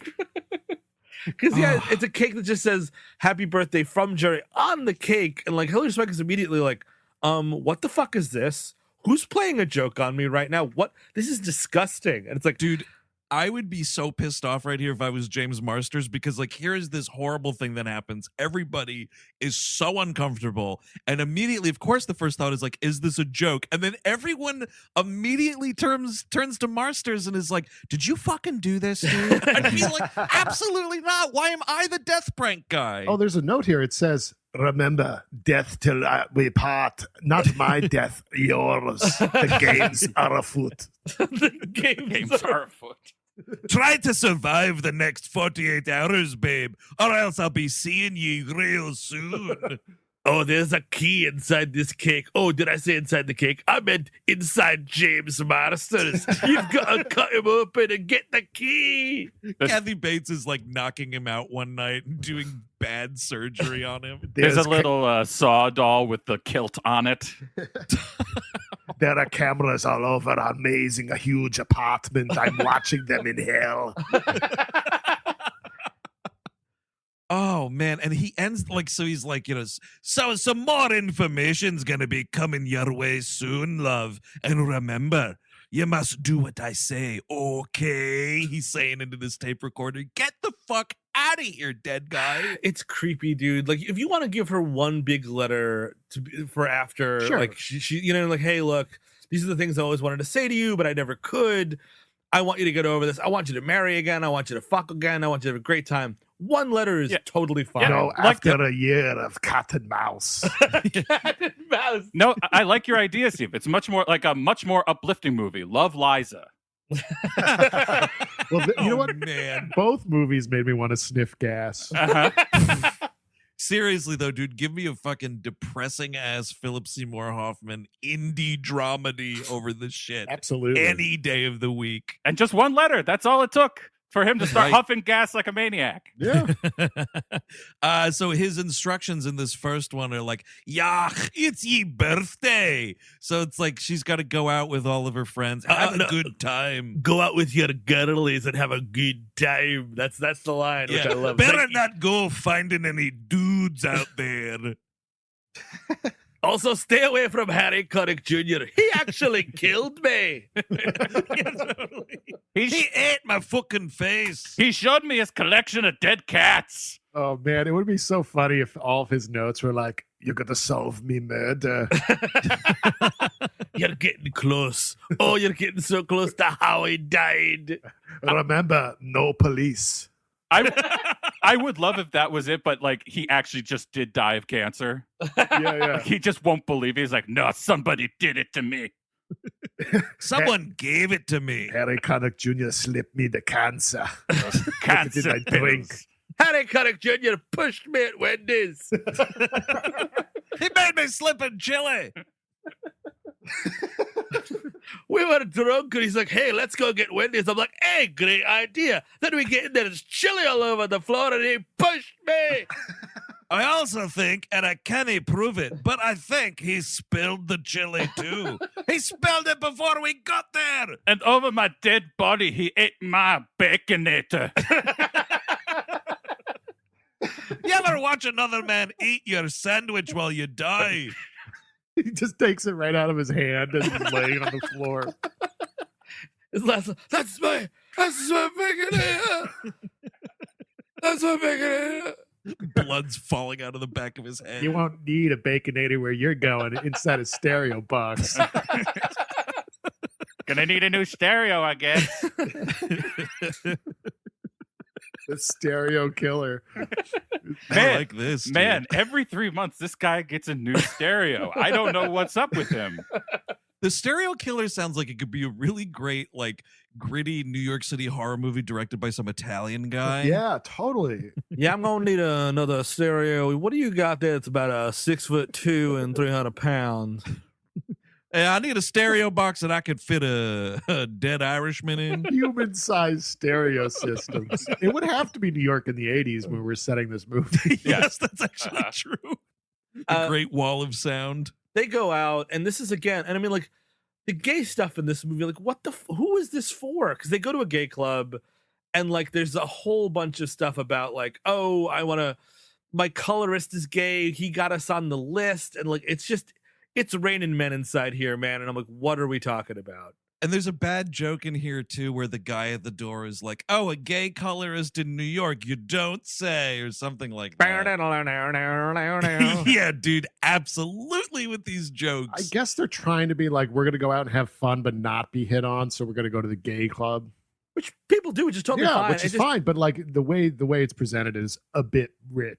Because it's a cake that just says "Happy Birthday" from Jerry on the cake, and like Hilary Swank is immediately like, what the fuck is this? Who's playing a joke on me right now? What? This is disgusting. And it's like, Dude, I would be so pissed off right here if I was James Marsters, because like here is this horrible thing that happens. Everybody is so uncomfortable, and immediately, of course, the first thought is like, is this a joke? And then everyone immediately turns to Marsters and is like, did you fucking do this, dude? I'd be like, absolutely not. Why am I the death prank guy? Oh, there's a note here. It says, remember, death till we part. Not my death, yours. The games are afoot. the games are afoot. Try to survive the next 48 hours, babe, or else I'll be seeing you real soon. Oh, there's a key inside this cake. Oh, did I say inside the cake? I meant inside James Marsters. You've got to cut him open and get the key. Kathy Bates is like knocking him out one night and doing bad surgery on him. There's a little saw doll with the kilt on it. There are cameras all over. Amazing, a huge apartment. I'm watching them in hell. Oh man, and he ends like, so he's like, so some more information's gonna be coming your way soon, love. And remember, you must do what I say, okay? He's saying into this tape recorder, get the fuck out of here, dead guy. It's creepy, dude. Like, if you want to give her one big letter for after, Sure. like she, like, hey, look, these are the things I always wanted to say to you, but I never could. I want you to get over this. I want you to marry again. I want you to fuck again. I want you to have a great time. One letter is totally fine. Yeah. No, Like after a year of cat and mouse. Cat and mouse. No, I like your idea, Steve. It's much more like a much more uplifting movie. Love Liza. Well, you know what? Man. Both movies made me want to sniff gas. Uh-huh. Seriously though, dude, give me a fucking depressing ass Philip Seymour Hoffman indie dramedy over this shit Absolutely. any day of the week. And just one letter. That's all it took for him to start Right. huffing gas like a maniac. Yeah. So his instructions in this first one are like, "Yach, it's ye birthday." So it's like she's got to go out with all of her friends, have a good time. Go out with your girlies and have a good time. That's the line, which I love. Better Like, not go finding any dudes out there. also, stay away from Harry Connick Jr. He actually killed me. He ate my fucking face. He showed me his collection of dead cats. Oh, man. It would be so funny if all of his notes were like, you're going to solve me murder. You're getting close. Oh, you're getting so close to how he died. Remember, no police. I would love if that was it, but like he actually just did die of cancer. Yeah. He just won't believe it. He's like, no, somebody did it to me. Someone gave it to me. Harry Connick Jr. slipped me the cancer. Cancer Did I drink? pills. Harry Connick Jr. pushed me at Wendy's. He made me slip in chili. We were drunk and he's like, hey, let's go get Wendy's. I'm like, hey, great idea. Then we get in there, there's chili all over the floor and he pushed me. I also think, and I can't prove it, but I think he spilled the chili too. He spilled it before we got there. And over my dead body, he ate my baconator. You ever watch another man eat your sandwich while you die? He just takes it right out of his hand and he's laying on the floor. That's my baconator. That's my baconator. Blood's falling out of the back of his head. You won't need a baconator where you're going inside a stereo box. Gonna need a new stereo, I guess. The stereo killer. I like this, dude. Man, every 3 months, this guy gets a new stereo. I don't know what's up with him. The Stereo Killer sounds like it could be a really great, like, gritty New York City horror movie directed by some Italian guy. Yeah, totally. Yeah, I'm gonna need another stereo. What do you got there? It's about 6'2" and 300 pounds. Hey, I need a stereo box that I could fit a dead Irishman in. Human-sized stereo systems. It would have to be New York in the 80s when we're setting this movie. Yes, that's actually true. A great wall of sound. They go out, and this is again, and I mean, like, the gay stuff in this movie, like, what the, who is this for? Because they go to a gay club, and like, there's a whole bunch of stuff about like, oh, my colorist is gay. He got us on the list, and like, it's raining men inside here, man. And I'm like, what are we talking about? And there's a bad joke in here too, where the guy at the door is like, "Oh, a gay colorist in New York, you don't say," or something like that. Yeah, dude, absolutely with these jokes. I guess they're trying to be like, we're going to go out and have fun, but not be hit on. So we're going to go to the gay club. Which people do, which is totally fine. Which is fine. But like the way it's presented is a bit rich.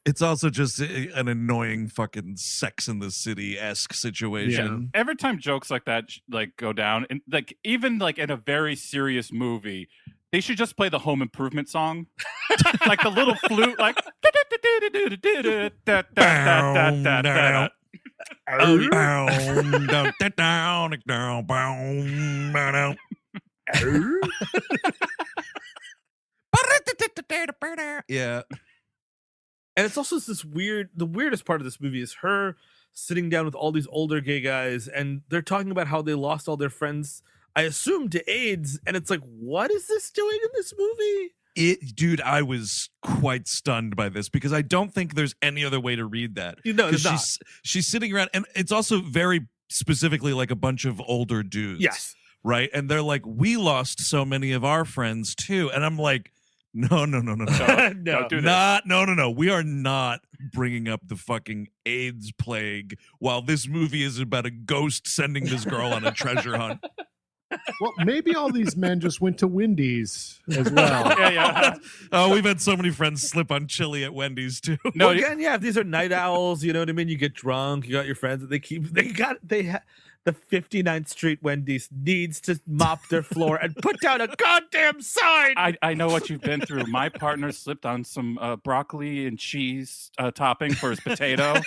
It's also just an annoying fucking Sex in the City-esque situation. Yeah. Every time jokes like that like go down, and like even like in a very serious movie, they should just play the Home Improvement song, like the little flute, like. Yeah. And it's also this weird, the weirdest part of this movie is her sitting down with all these older gay guys, and they're talking about how they lost all their friends, I assume, to AIDS. And it's like, what is this doing in this movie? Dude, I was quite stunned by this because I don't think there's any other way to read that. No, it's not. She's sitting around, and it's also very specifically like a bunch of older dudes. Yes. Right? And they're like, we lost so many of our friends too. And I'm like, no. No. Don't do that. No. We are not bringing up the fucking AIDS plague while this movie is about a ghost sending this girl on a treasure hunt. Well, maybe all these men just went to Wendy's as well. Yeah. Oh, we've had so many friends slip on chili at Wendy's too. No, again, yeah, these are night owls, you know what I mean? You get drunk, you got your friends that the 59th Street Wendy's needs to mop their floor and put down a goddamn sign. I know what you've been through. My partner slipped on some broccoli and cheese topping for his potato.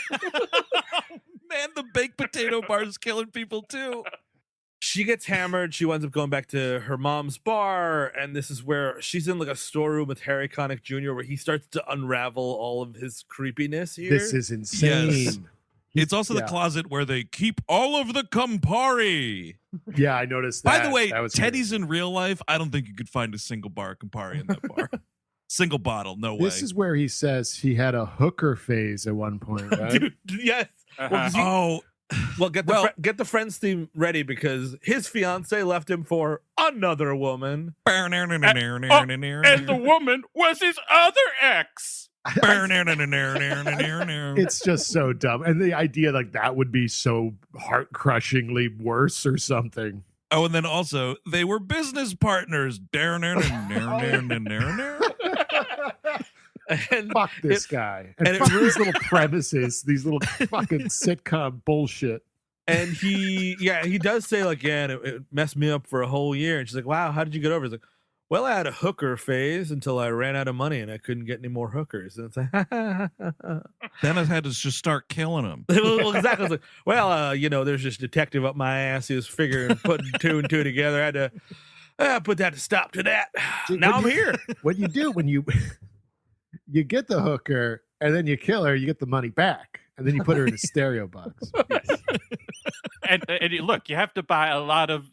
Man, the baked potato bar is killing people too. She gets hammered. She winds up going back to her mom's bar, and this is where she's in like a storeroom with Harry Connick Jr., where he starts to unravel all of his creepiness here. This is insane. Yes. It's also the closet where they keep all of the Campari. Yeah, I noticed that. By the way, that Teddy's in real life, I don't think you could find a single bar of Campari in that bar. Single bottle, no way. This is where he says he had a hooker phase at one point, right? Dude, yes. Uh-huh. Well, get the Friends theme ready because his fiance left him for another woman. And the woman was his other ex. It's just so dumb. And the idea like that would be so heart-crushingly worse or something. Oh, and then also, they were business partners. And fuck this guy. And fuck these little premises, these little fucking sitcom bullshit. And he does say, like, yeah, it messed me up for a whole year. And she's like, wow, how did you get over it? He's like, well, I had a hooker phase until I ran out of money and I couldn't get any more hookers. And it's like, then I had to just start killing them. Well, exactly. I was like, well, there's this detective up my ass. He was putting two and two together. I had to put that to stop to that. Now I'm here. What you do when you get the hooker and then you kill her, you get the money back. And then you put her in a stereo box. And look, you have to buy a lot of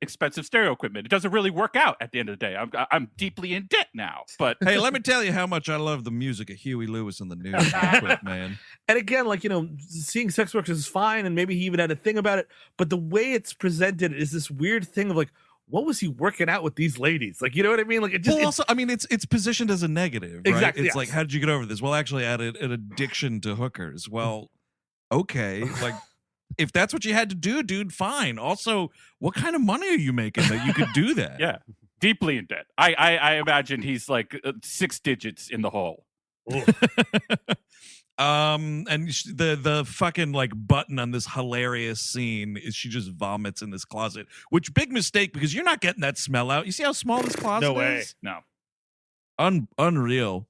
expensive stereo equipment. It doesn't really work out at the end of the day. I'm deeply in debt now. But hey, let me tell you how much I love the music of Huey Lewis and the News, man. And again, like, seeing sex workers is fine, and maybe he even had a thing about it. But the way it's presented is this weird thing of like, what was he working out with these ladies? Like, you know what I mean? Like, it just also, I mean, it's positioned as a negative, right? Exactly. It's like, how did you get over this? Well, actually, I had an addiction to hookers. Well, okay, like, if that's what you had to do, dude, fine. Also, what kind of money are you making that you could do that? Yeah, deeply in debt. I imagine he's like 6 digits in the hole. And the fucking like button on this hilarious scene is she just vomits in this closet, which big mistake because you're not getting that smell out. You see how small this closet No way. is? No. Unreal.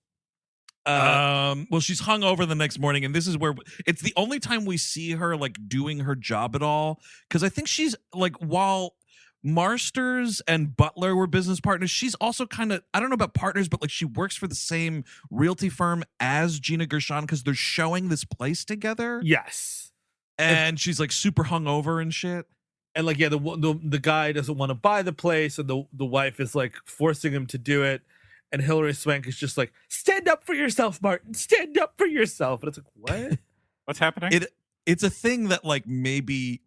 Well, she's hung over the next morning, and this is where it's the only time we see her like doing her job at all. Because I think she's like, while Marsters and Butler were business partners, she's also kind of, I don't know about partners, but like she works for the same realty firm as Gina Gershon because they're showing this place together. Yes. And she's like super hungover and shit. And like, yeah, the guy doesn't want to buy the place, and the wife is like forcing him to do it. And Hilary Swank is just like, stand up for yourself, Martin. Stand up for yourself. And it's like, what? What's happening? It's a thing that like maybe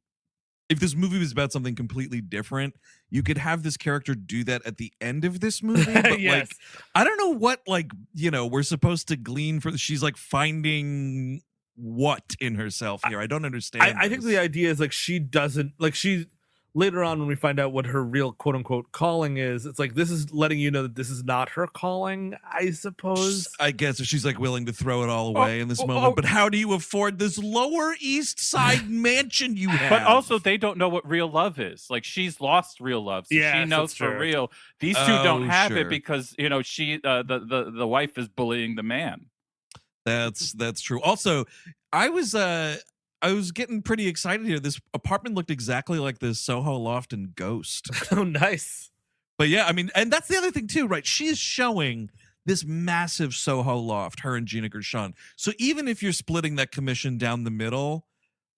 if this movie was about something completely different, you could have this character do that at the end of this movie. But Yes. like, I don't know what like, you know, we're supposed to glean for. She's like finding what in herself here. I don't understand. I think the idea is like she doesn't like she later on when we find out what her real quote unquote calling is, it's like this is letting you know that this is not her calling, I suppose. I guess if she's like willing to throw it all away in this moment. But how do you afford this Lower East Side mansion you have? But also, they don't know what real love is. Like, she's lost real love, so Yes, she knows that's for true. real. These two don't have sure. it because you know she the wife is bullying the man. That's true. Also, I was getting pretty excited here. This apartment looked exactly like the Soho loft in Ghost. Oh, nice. But yeah, I mean, and that's the other thing too, right? She is showing this massive Soho loft, her and Gina Gershon. So even if you're splitting that commission down the middle,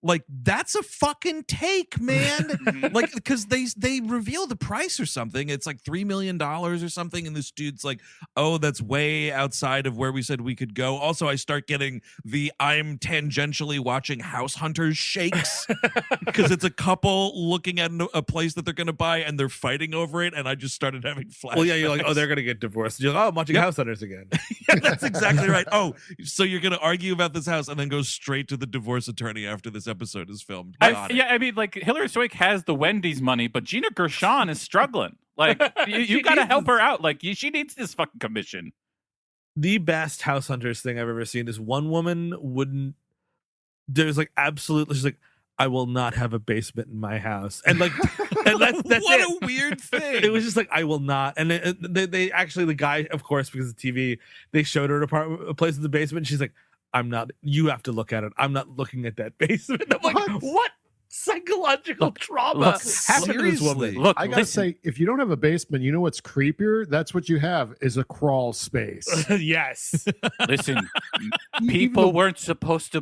like that's a fucking take, man. Like, because they reveal the price or something. It's like $3 million or something, and this dude's like, "Oh, that's way outside of where we said we could go." Also, I start getting the I'm tangentially watching House Hunters shakes because it's a couple looking at a place that they're going to buy and they're fighting over it, and I just started having flashbacks. Well, yeah, you're like, oh, they're gonna get divorced. You're like, oh, I'm watching Yep. House Hunters again. Yeah, that's exactly right. Oh, so you're going to argue about this house and then go straight to the divorce attorney after this episode is filmed. Got it. I mean, like Hilary Swank has the Wendy's money, but Gina Gershon is struggling. Like, you got to help her out. Like, she needs this fucking commission. The best House Hunters thing I've ever seen is one woman wouldn't. There's like absolutely, she's like, I will not have a basement in my house, and like, and that's What it. a weird thing. It was just like, I will not. And they actually, the guy, of course, because of TV, they showed her an apartment, a place in the basement. And she's like, I'm not, you have to look at it. I'm not looking at that basement. I'm like, what psychological trauma happened to this woman? Look, I gotta listen, say, if you don't have a basement, you know what's creepier? That's what you have is a crawl space. Yes. listen, Even people the- weren't supposed to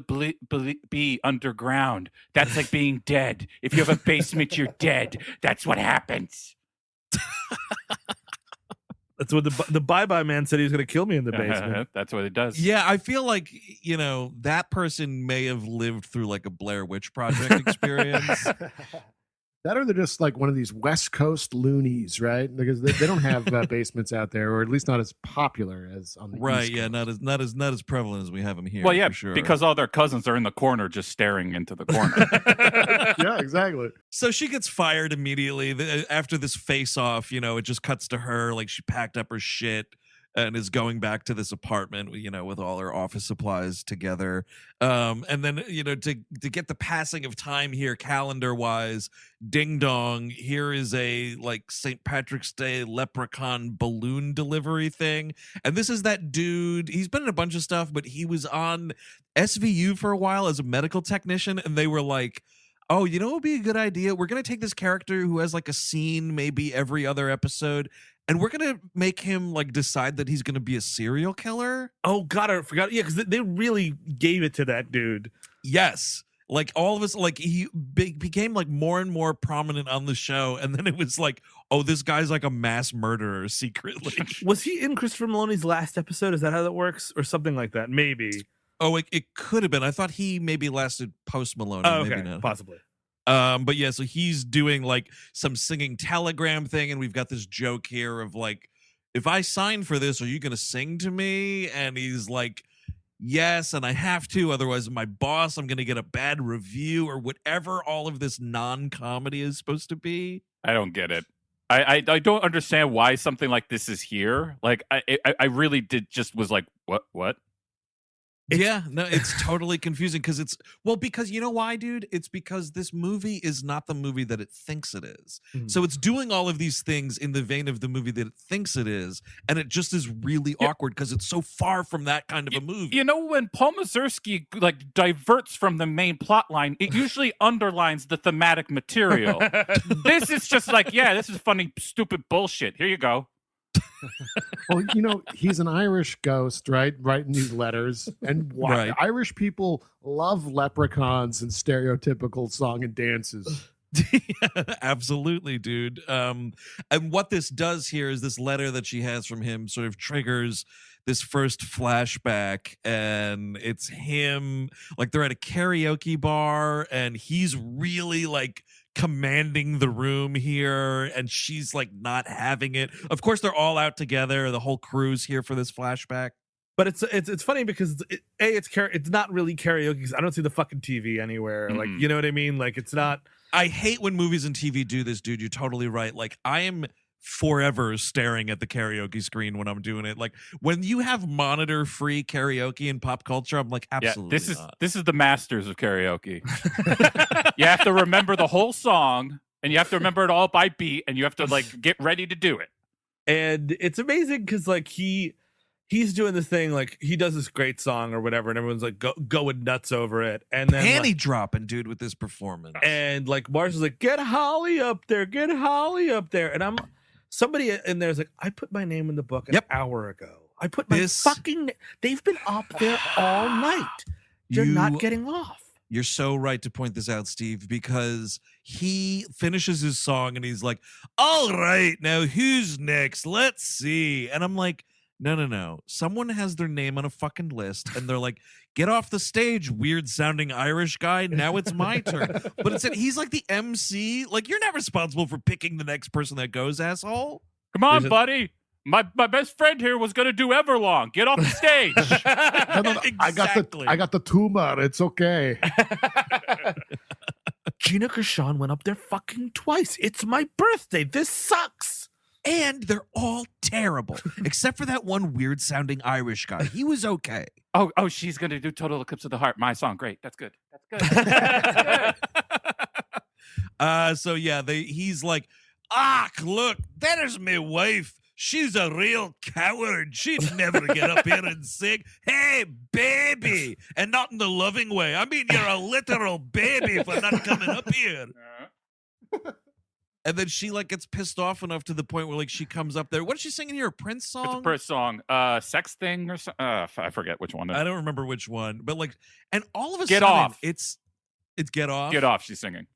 be underground. That's like being dead. If you have a basement, you're dead. That's what happens. That's what the bye-bye man said he was going to kill me in the basement. That's what it does. Yeah, I feel like, you know, that person may have lived through like a Blair Witch Project experience. That or they're just like one of these West Coast loonies, right? Because they don't have basements out there, or at least not as popular as on the Right, East yeah, Coast. not as prevalent as we have them here. Well, yeah, for sure. because all their cousins are in the corner just staring into the corner. Yeah, exactly. So she gets fired immediately after this face-off. You know, it just cuts to her like she packed up her shit and is going back to this apartment, you know, with all her office supplies together. And then, you know, to get the passing of time here, calendar-wise, ding dong, here is a like St. Patrick's Day leprechaun balloon delivery thing. And this is that dude. He's been in a bunch of stuff, but he was on SVU for a while as a medical technician, and they were like, oh, you know what would be a good idea? We're going to take this character who has like a scene maybe every other episode, and we're going to make him like decide that he's going to be a serial killer. Oh, God, I forgot. Yeah, because they really gave it to that dude. Yes. Like all of us, like he became like more and more prominent on the show. And then it was like, oh, this guy's like a mass murderer secretly. Was he in Christopher Maloney's last episode? Is that how that works? Or something like that? Maybe. Oh, it could have been. I thought he maybe lasted post Maloney. Oh, okay. Maybe not. Possibly. But yeah, so he's doing like some singing telegram thing, and we've got this joke here of like, if I sign for this, are you going to sing to me? And he's like, yes, and I have to, otherwise my boss, I'm going to get a bad review or whatever all of this non-comedy is supposed to be. I don't get it. I don't understand why something like this is here. Like I really did just was like, what? Yeah, no, it's totally confusing because because you know why, dude? It's because this movie is not the movie that it thinks it is. So it's doing all of these things in the vein of the movie that it thinks it is, and it just is really awkward because it's so far from that kind of a movie. You know, when Paul Mazursky like diverts from the main plot line, it usually underlines the thematic material. This is just like, yeah, this is funny, stupid bullshit. Here you go. Well, you know, he's an Irish ghost, right? Writing these letters. And why? Right. Irish people love leprechauns and stereotypical song and dances. Absolutely, dude. And what this does here is this letter that she has from him sort of triggers this first flashback, and it's him, like they're at a karaoke bar and he's really like commanding the room here, and she's like not having it. Of course, they're all out together. The whole crew's here for this flashback. But it's funny because it's not really karaoke. 'Cause I don't see the fucking TV anywhere. Like, you know what I mean? Like, it's not. I hate when movies and TV do this, dude. You're totally right. Like, I am forever staring at the karaoke screen when I'm doing it. Like, when you have monitor free karaoke in pop culture, I'm like, absolutely this is the Masters of karaoke. You have to remember the whole song, and you have to remember it all by beat, and you have to like get ready to do it. And it's amazing because like he's doing this thing, like he does this great song or whatever, and everyone's like going nuts over it. And then panty dropping, dude, with this performance. And like Marsha's like, get Holly up there, and I'm somebody in there's like, I put my name in the book an hour ago. I put my fucking. They've been up there all night. They're not getting off. You're so right to point this out, Steve, because he finishes his song and he's like, all right, now who's next? Let's see. And I'm like, no. Someone has their name on a fucking list and they're like, get off the stage, weird sounding Irish guy. Now it's my turn. But he's like the MC. Like, you're not responsible for picking the next person that goes, asshole. Come on, buddy. My best friend here was gonna do Everlong. Get off the stage. No. Exactly. I got the tumor. It's okay. Gina Gershon went up there fucking twice. It's my birthday. This sucks. And they're all terrible, except for that one weird sounding Irish guy. He was okay. Oh, she's gonna do Total Eclipse of the Heart. My song. Great. That's good. That's good. So yeah, he's like, look, there's my wife. She's a real coward. She'd never get up here and sing, hey, baby, and not in the loving way. I mean, you're a literal baby for not coming up here. And then she like gets pissed off enough to the point where like she comes up there. What is she singing here? A Prince song? It's a Prince song. Sex Thing or something. I forget which one. I don't remember which one. But like, and all of a Get sudden, Off. It's Get Off. Get Off. She's singing.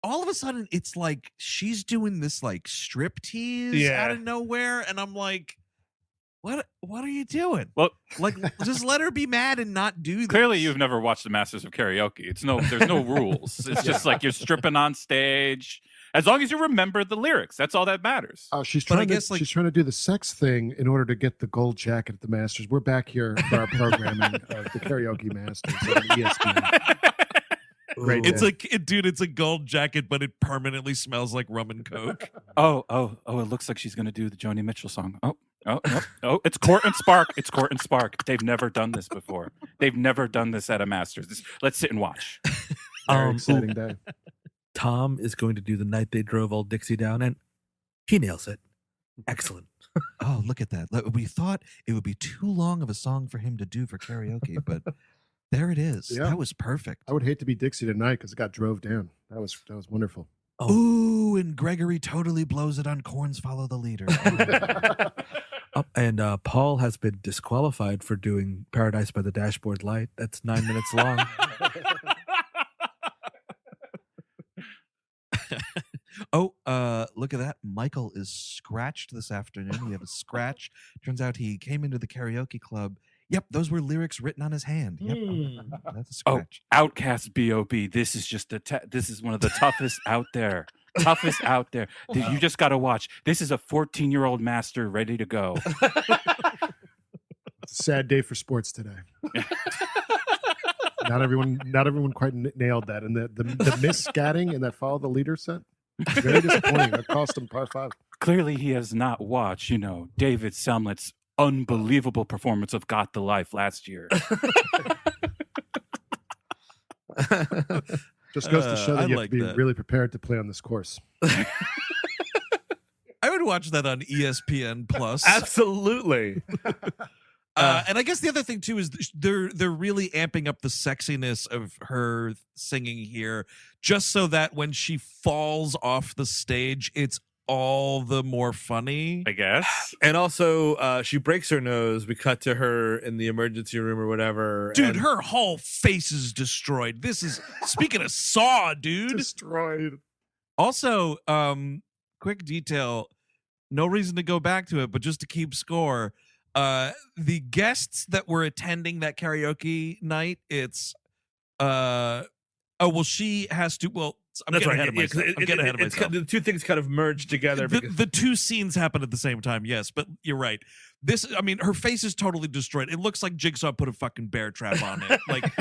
All of a sudden, it's like she's doing this like strip tease out of nowhere, and I'm like, what are you doing? Well, like, just let her be mad and not do this. Clearly, you've never watched the Masters of Karaoke. There's no rules. It's just like you're stripping on stage. As long as you remember the lyrics, that's all that matters. She's trying to do the sex thing in order to get the gold jacket at the Masters. We're back here for our programming of the Karaoke Masters on ESPN. Great It's like, dude, it's a gold jacket, but it permanently smells like rum and coke. Oh, it looks like she's going to do the Joni Mitchell song. Oh, it's Court and Spark. It's Court and Spark. They've never done this before. They've never done this at a Masters. Let's sit and watch. Very exciting day. Tom is going to do The Night They Drove Old Dixie Down, and he nails it. Excellent. Oh, look at that. We thought it would be too long of a song for him to do for karaoke, but there it is. Yeah. That was perfect. I would hate to be Dixie tonight because it got drove down. That was wonderful. Oh. Ooh, and Gregory totally blows it on Corns Follow the Leader. And Paul has been disqualified for doing Paradise by the Dashboard Light. That's 9 minutes long. Look at that. Michael is scratched this afternoon. We have a scratch. Turns out he came into the karaoke club. Yep, those were lyrics written on his hand. Yep, that's a scratch. Outcast B.O.B. This is just this is one of the toughest out there. Toughest out there. You just got to watch. This is a 14-year-old master ready to go. It's a sad day for sports today. Not everyone quite nailed that. And the miss scatting in that Follow the Leader set, very disappointing. That cost him par 5. Clearly, he has not watched, David Selmlet's unbelievable performance of Got the Life last year. Just goes to show that I you have like to be that. really prepared to play on this course. I would watch that on ESPN Plus. Absolutely. And I guess the other thing too is they're really amping up the sexiness of her singing here, just so that when she falls off the stage, it's all the more funny. I guess. And also, she breaks her nose. We cut to her in the emergency room or whatever. Dude, and- her whole face is destroyed. This is speaking of Saw, dude. Destroyed. Also, quick detail, no reason to go back to it, but just to keep score. The guests that were attending that karaoke night, it's she has to I'm That's getting right. ahead of myself. I'm getting ahead of myself. The two things kind of merge together. The two scenes happen at the same time, yes, but you're right. Her face is totally destroyed. It looks like Jigsaw put a fucking bear trap on it. Like,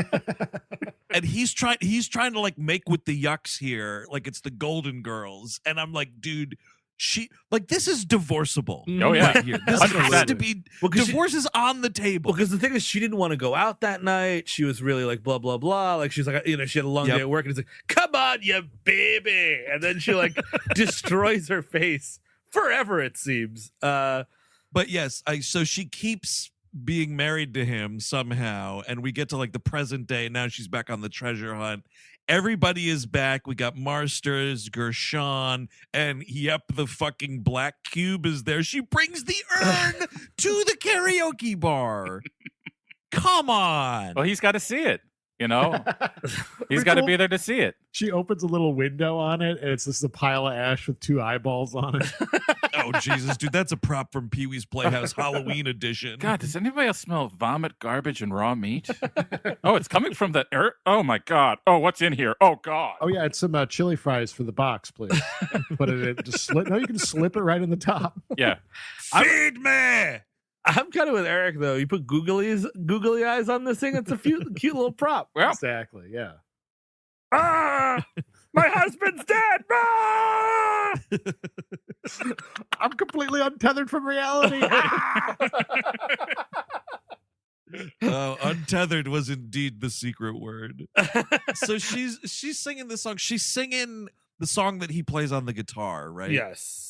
and he's trying to like make with the yucks here, like it's the Golden Girls. And I'm like, dude, this is divorceable. Oh, yeah. Right here. This has to be divorce is on the table. Because the thing is, she didn't want to go out that night. She was really like blah blah blah. Like she's like, she had a long day at work, and he's like, "Come on, you baby," and then she like destroys her face forever. It seems. But yes, so she keeps being married to him somehow, and we get to like the present day. Now she's back on the treasure hunt. Everybody is back. We got Marsters, Gershon, and the fucking black cube is there. She brings the urn to the karaoke bar. Come on. Well, he's got to see it. He's got to be there to see it. She opens a little window on it, and it's just a pile of ash with two eyeballs on it. Oh, Jesus, dude. That's a prop from Pee-wee's Playhouse Halloween edition. God, does anybody else smell vomit, garbage, and raw meat? Oh, it's coming from the earth. Oh, my God. Oh, what's in here? Oh, God. Oh, yeah, it's some chili fries for the box, please. Put it in. Just slip. No, you can slip it right in the top. Yeah. Feed me. I'm kind of with Eric though. You put googly eyes on this thing. It's a cute little prop. Well, Exactly, yeah. Ah, my husband's dead. Ah! I'm completely untethered from reality. Untethered was indeed the secret word. So she's singing this song. She's singing the song that he plays on the guitar, right? Yes.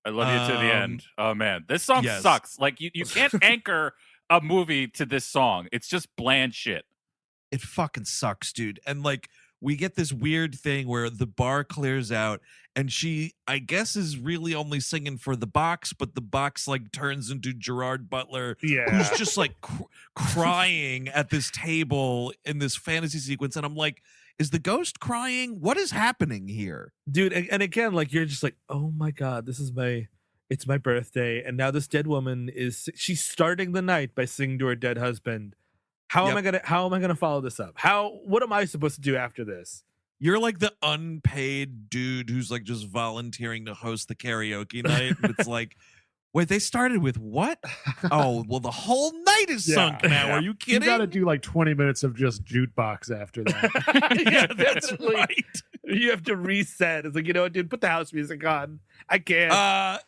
I love you to the end. Oh, man. This song sucks. Like, you can't anchor a movie to this song. It's just bland shit. It fucking sucks, dude. And like, we get this weird thing where the bar clears out and she, I guess, is really only singing for the box, but the box like turns into Gerard Butler, who's just like crying at this table in this fantasy sequence. And I'm like, is the ghost crying? What is happening here? Dude, and again, like you're just like, oh my God, it's my birthday. And now this dead woman she's starting the night by singing to her dead husband. How am I gonna follow this up? What am I supposed to do after this? You're like the unpaid dude who's like just volunteering to host the karaoke night. And it's like, wait, they started with what? Oh, well, the whole night is sunk now. Are you kidding? You got to do like 20 minutes of just jukebox after that. Yeah, definitely. Right. You have to reset. It's like, you know what, dude, put the house music on. I can't.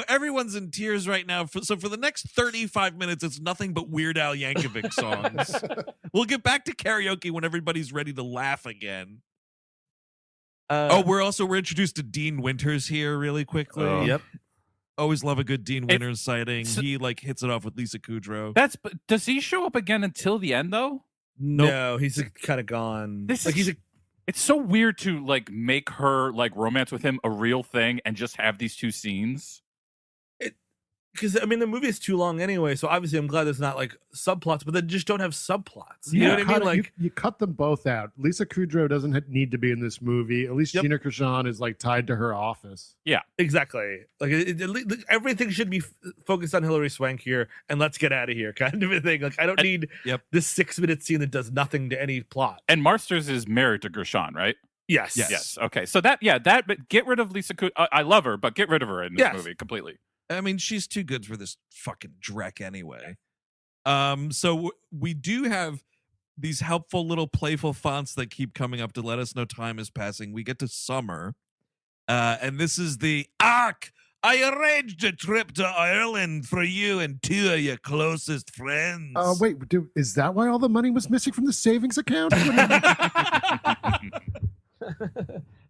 Everyone's in tears right now. So for the next 35 minutes, it's nothing but Weird Al Yankovic songs. We'll get back to karaoke when everybody's ready to laugh again. We're introduced to Dean Winters here really quickly. Yep. Always love a good Dean Winters sighting. He like hits it off with Lisa Kudrow. Does he show up again until the end though? No, he's kind of gone. It's so weird to like make her like romance with him a real thing and just have these two scenes. Because I mean the movie is too long anyway, so obviously I'm glad there's not like subplots, but then just don't have subplots. You know what I mean? Like you cut them both out. Lisa Kudrow doesn't need to be in this movie. At least Gina Gershon is like tied to her office. Yeah, exactly. Like everything should be focused on Hilary Swank here, and let's get out of here, kind of a thing. Like I don't need this 6-minute scene that does nothing to any plot. And Marsters is married to Gershon, right? Yes. Okay, so but get rid of Lisa Kudrow. I love her, but get rid of her in this movie completely. I mean, she's too good for this fucking dreck anyway. So we do have these helpful little playful fonts that keep coming up to let us know time is passing. We get to summer, and this is the arc I arranged a trip to Ireland for you and 2 of your closest friends. Wait, is that why all the money was missing from the savings account?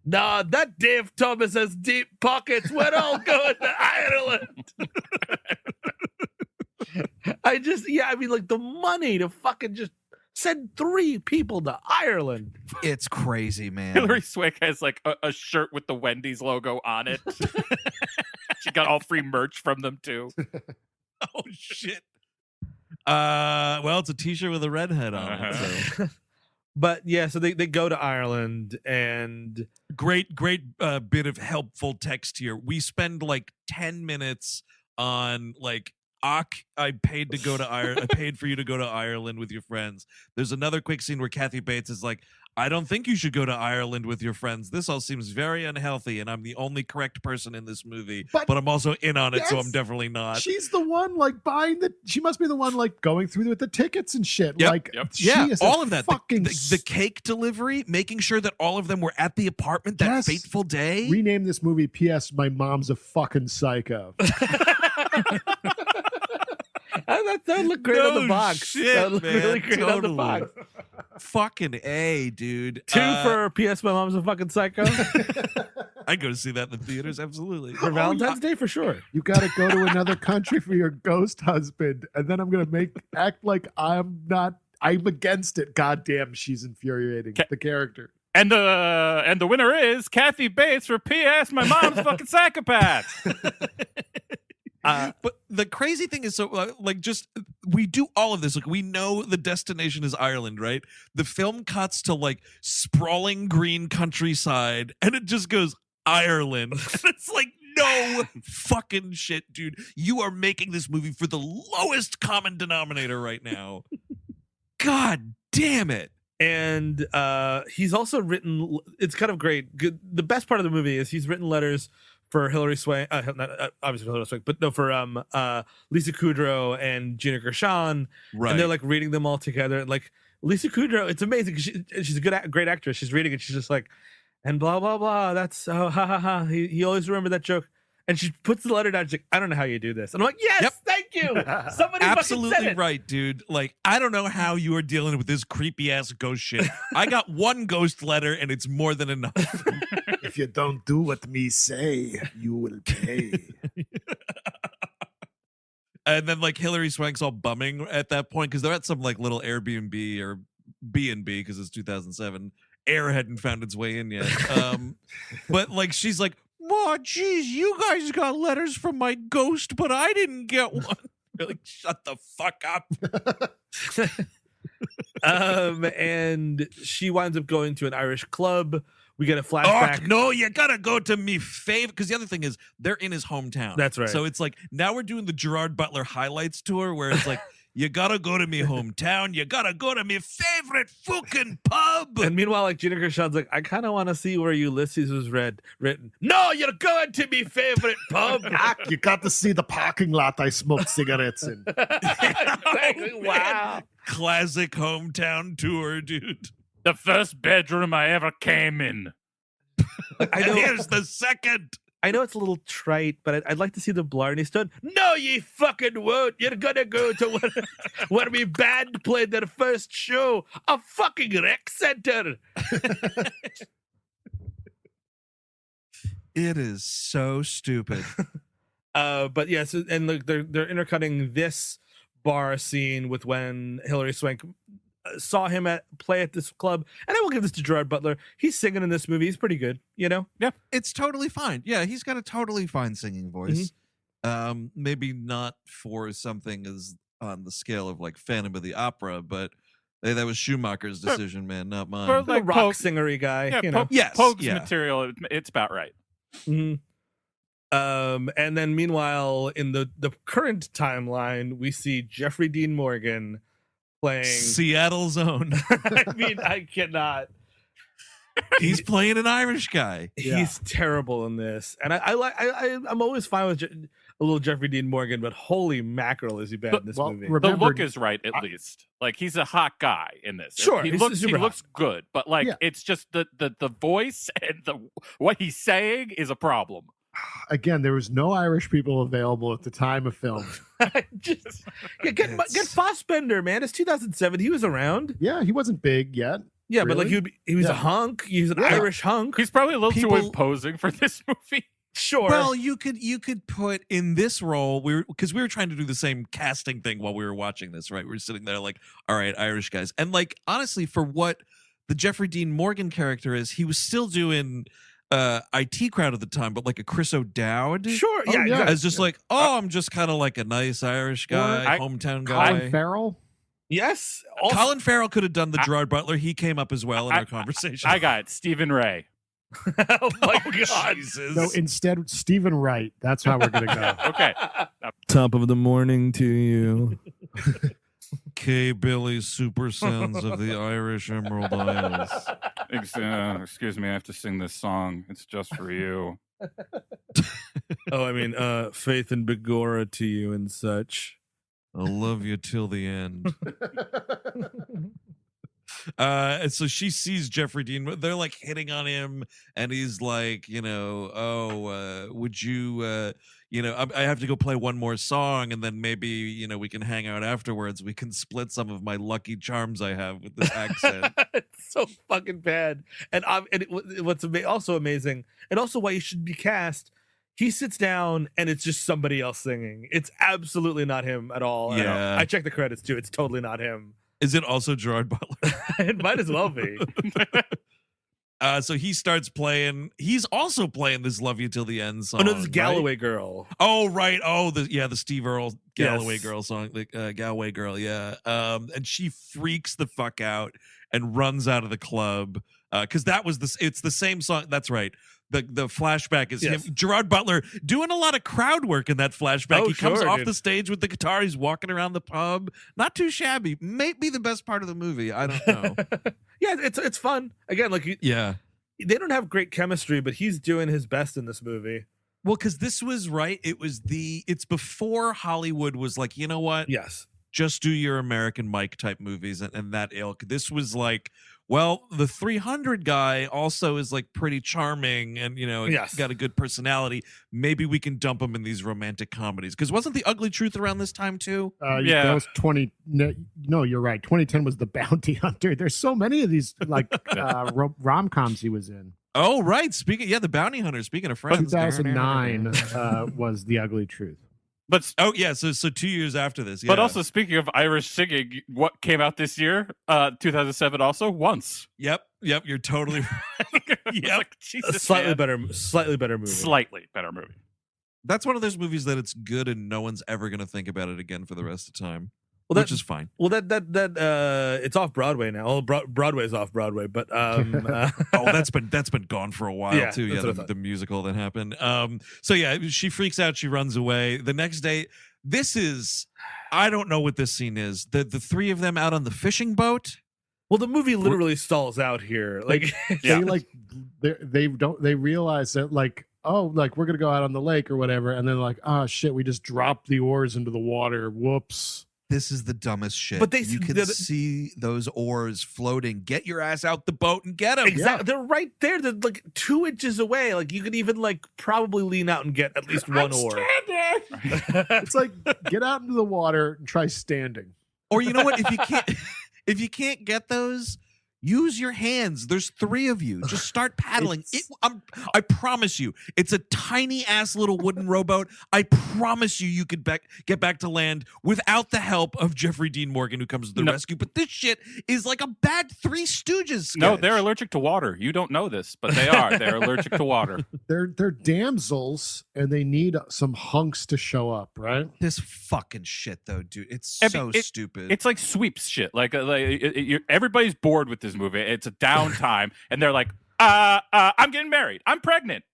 Nah, that Dave Thomas has deep pockets. We're all going to Ireland. I mean, like the money to fucking just send 3 people to Ireland. It's crazy, man. Hilary Swank has like a shirt with the Wendy's logo on it. She got all free merch from them too. Oh shit. Well, it's a t-shirt with a redhead on it. So. But yeah, so they go to Ireland, and Great bit of helpful text here. We spend like 10 minutes on like I paid to go to Ireland. I paid for you to go to Ireland with your friends. There's another quick scene where Kathy Bates is like, I don't think you should go to Ireland with your friends. This all seems very unhealthy, and I'm the only correct person in this movie. But I'm also in on it, so I'm definitely not. She's the one like buying she must be the one like going through with the tickets and shit. Yep, like, she yeah, is all of that. Fucking the cake delivery, making sure that all of them were at the apartment that fateful day. Rename this movie P.S. My mom's a fucking psycho. That looked great on the box. Shit, that looked really great on the box. Fucking A, dude. 2 for P.S. My mom's a fucking psycho. I'd go to see that in the theaters, absolutely. For Valentine's Day, for sure. You got to go to another country for your ghost husband, and then I'm gonna act like I'm against it. Goddamn, she's infuriating. The character. And the winner is Kathy Bates for P.S. My mom's a fucking psychopath. But the crazy thing is, we do all of this. Like, we know the destination is Ireland, right? The film cuts to like sprawling green countryside, and it just goes Ireland. And it's like, no fucking shit, dude. You are making this movie for the lowest common denominator right now. God damn it. And he's also written. It's kind of great. Good. The best part of the movie is he's written letters for Hilary Swank, obviously Hilary Swank, but no, for Lisa Kudrow and Gina Gershon, right? And they're like reading them all together. And like Lisa Kudrow, it's amazing because she's a great actress. She's reading it, she's just like, and blah blah blah. That's ha ha ha. He always remembered that joke. And she puts the letter down. She's like, I don't know how you do this. And I'm like, yes, thank you. Somebody absolutely fucking said it. Right, dude. Like, I don't know how you are dealing with this creepy ass ghost shit. I got one ghost letter, and it's more than enough. If you don't do what me say, you will pay. And then like Hilary Swank's all bumming at that point because they're at some like little Airbnb or B&B because it's 2007. Air hadn't found its way in yet. But like she's like, "Oh, geez, you guys got letters from my ghost, but I didn't get one." You're like, shut the fuck up. And she winds up going to an Irish club. We get a flashback. Oh, no, you gotta go to me favorite. Because the other thing is, they're in his hometown. That's right. So it's like, now we're doing the Gerard Butler highlights tour where it's like, you gotta go to me hometown. You gotta go to me favorite fucking pub. And meanwhile, like Gina Gershon's like, I kind of want to see where Ulysses was written. No, you're going to me favorite pub. You got to see the parking lot I smoked cigarettes in. Exactly. Wow. Classic hometown tour, dude. The first bedroom I ever came in. I know. Here's the second. I know it's a little trite, but I'd like to see the Blarney Stone. No, ye fucking won't. You're gonna go to where we band played their first show, a fucking rec center. It is so stupid. But yes, yeah, so, and look, they're intercutting this bar scene with when Hilary Swank saw him play at this club. And I will give this to Gerard Butler. He's singing in this movie. He's pretty good, you know? Yeah, it's totally fine. Yeah, he's got a totally fine singing voice. Mm-hmm. Maybe not for something as on the scale of like Phantom of the Opera, but hey, that was Schumacher's decision, man, not mine. For like rock singery guy, yeah, you know? Pogue's material, it's about right. Mm-hmm. And then meanwhile, in the current timeline, we see Jeffrey Dean Morgan playing Seattle's own. I mean, I cannot. He's playing an Irish guy. He's terrible in this, and I'm always fine with a little Jeffrey Dean Morgan, but holy mackerel, is he bad in this movie? The look is right, at least. Like, he's a hot guy in this. Sure, he looks good, but like it's just the voice and what he's saying is a problem. Again, there was no Irish people available at the time of film. Just get Fassbender, man. It's 2007. He was around. Yeah, he wasn't big yet. Yeah, but like Really? he was a hunk. He's an Irish hunk. He's probably a little too People- imposing for this movie. Sure. Well, you could put in this role, because we were trying to do the same casting thing while we were watching this, right? We were sitting there like, all right, Irish guys. And like, honestly, for what the Jeffrey Dean Morgan character is, he was still doing IT Crowd at the time, but like a Chris O'Dowd. Sure. Oh, Yeah. yeah. exactly. As just like, I'm just kind of like a nice Irish guy, hometown guy. Colin Farrell. Yes. Also, Colin Farrell could have done the Gerard Butler. He came up as well in our conversation. I got it. Stephen Ray. oh my God. Jesus. No, instead, Stephen Wright. That's how we're going to go. Okay. Top of the morning to you. K. Billy Super Sons of the Irish Emerald Isles. Excuse me, I have to sing this song. It's just for you. Oh, I mean, Faith and Begorra to you and such. I'll love you till the end. And so she sees Jeffrey Dean. They're like hitting on him, and he's like, would you, I have to go play one more song, and then maybe, we can hang out afterwards. We can split some of my lucky charms I have with this accent. It's so fucking bad. And what's also amazing, and also why you should be cast. He sits down and it's just somebody else singing. It's absolutely not him at all. Yeah. I checked the credits too. It's totally not him. Is it also Gerard Butler? It might as well be. So he starts playing. He's also playing this "Love You Till the End" song. Oh no, this is right? Galloway Girl. Oh right. Oh the Steve Earle Galloway Yes. Girl song. The Galway Girl. Yeah. And she freaks the fuck out and runs out of the club because that was it's the same song. That's right. The flashback is Yes. him. Gerard Butler doing a lot of crowd work in that flashback. Oh, He comes sure, off dude. the stage with the guitar. He's walking around the pub. Not too shabby. May be the best part of the movie. I don't know. Yeah, it's fun. Again, like Yeah. they don't have great chemistry, but he's doing his best in this movie. Well, because this was right. It's before Hollywood was like, you know what? Yes. Just do your American Mike type movies and that ilk. This was like, well, the 300 guy also is like pretty charming and, Yes. got a good personality. Maybe we can dump him in these romantic comedies. Because wasn't The Ugly Truth around this time too? Yeah. That was 20. No, you're right. 2010 was The Bounty Hunter. There's so many of these like rom-coms he was in. Oh, right. The Bounty Hunter. Speaking of friends. 2009 was The Ugly Truth. But Oh, yeah. So 2 years after this. but yeah. also speaking of Irish singing, what came out this year? 2007 also Once. Yep. You're totally right. Yep. Like, Jesus, Slightly man. better movie. Slightly better movie. That's one of those movies that it's good and no one's ever going to think about it again for the rest of the time. Well, which is fine. Well, that it's off Broadway now. Well, Broadway's off Broadway, but that's been gone for a while Yeah, too. that's Yeah, what I thought. the musical that happened. So yeah, she freaks out. She runs away. The next day, this is, I don't know what this scene is. The three of them out on the fishing boat. well, the movie literally stalls out here. Like, Yeah. They realize that like, oh, like we're gonna go out on the lake or whatever, and then like, oh shit, we just dropped the oars into the water. Whoops. This is the dumbest shit. But you can see those oars floating. Get your ass out the boat and get them. exactly, they're right there. They're like 2 inches away. Like you could even like probably lean out and get at least one oar. It's like get out into the water and try standing. Or you know what? If you can't get those, use your hands. There's 3 of you. Just start paddling. I promise you, it's a tiny ass little wooden rowboat. I promise you could get back to land without the help of Jeffrey Dean Morgan, who comes to the No. rescue. But this shit is like a bad Three Stooges sketch. No, they're allergic to water. You don't know this, but they are. They're allergic to water. They're damsels and they need some hunks to show up, right? This fucking shit, though, dude. It's I so mean, stupid. It's like sweeps shit. Like everybody's bored with this movie. It's a downtime, and they're like, I'm getting married. I'm pregnant.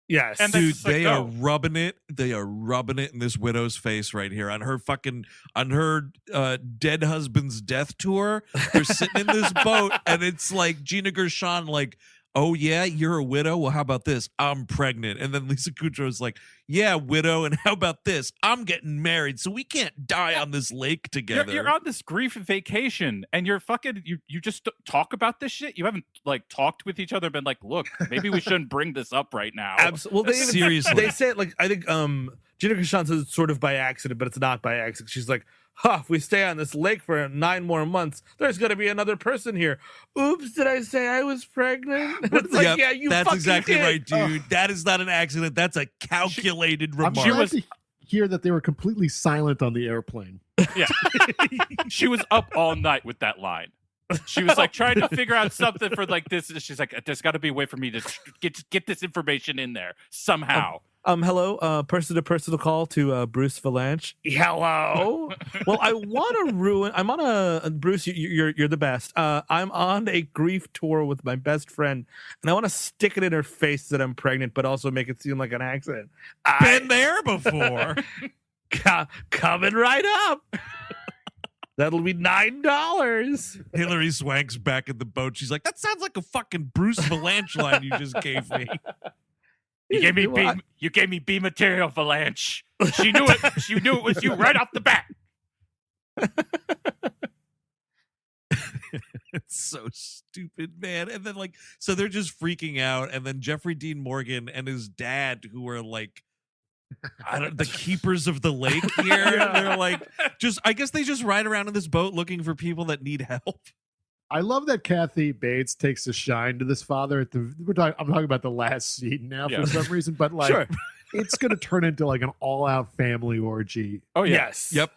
Yes, And Dude, just like, they go. are rubbing it. They are rubbing it in this widow's face right here on her dead husband's death tour. They're sitting in this boat, and it's like Gina Gershon, like, oh yeah, you're a widow? Well, how about this? I'm pregnant. And then Lisa Kudrow's like, yeah, widow, and how about this? I'm getting married, so we can't die on this lake together. You're on this grief vacation, and you're fucking you just talk about this shit. You haven't like talked with each other, been like, look, maybe we shouldn't bring this up right now. Well, Seriously. they say it like, I think Gina Gershon says it's sort of by accident, but it's not by accident. She's like, if we stay on this lake for 9 more months, there's going to be another person here. Oops, did I say I was pregnant? It's like, Yep, you that's fucking exactly did. right, dude. That is not an accident. That's a calculated remark. I'm glad to hear that they were completely silent on the airplane. Yeah. She was up all night with that line. She was like trying to figure out something for like this. She's like, there's got to be a way for me to get this information in there somehow. Hello, person-to-person call to Bruce Valanche. Hello. Well, I want to ruin. I'm on a Bruce. You're the best. I'm on a grief tour with my best friend, and I want to stick it in her face that I'm pregnant, but also make it seem like an accident. Been there before. Coming right up. That'll be $9. Hilary Swank's back in the boat. She's like, that sounds like a fucking Bruce Valanche line you just gave me. You gave me B material, Valanche. She knew it. She knew it was you right off the bat. It's so stupid, man. And then like, so they're just freaking out, and then Jeffrey Dean Morgan and his dad, who are like, the keepers of the lake here. They're like, I guess they just ride around in this boat looking for people that need help. I love that Kathy Bates takes a shine to this father. I'm talking about the last scene now for some reason, but like, Sure. It's going to turn into like an all-out family orgy. Oh yeah. Yes. Yep.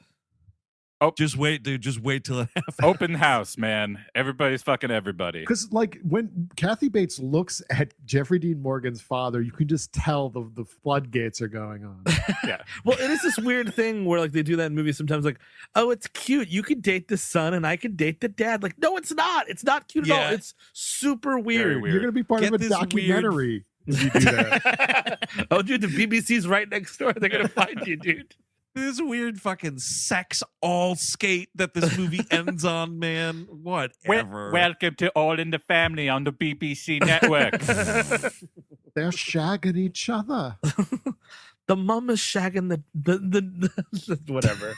Oh, just wait, dude. Just wait till it happens. Open house, man. Everybody's fucking everybody. Because like when Kathy Bates looks at Jeffrey Dean Morgan's father, you can just tell the floodgates are going on. Yeah. Well, it is this weird thing where like they do that in movies sometimes, like, oh, it's cute. You could date the son and I could date the dad. Like, no, it's not. It's not cute at all. It's super weird. weird. You're going to be part Get of a this documentary if you do that. Oh, dude, the BBC's right next door. They're gonna find you, dude. This weird fucking sex all skate that this movie ends on, man. Whatever. Welcome to All in the Family on the BBC network. They're shagging each other. The mom is shagging the whatever.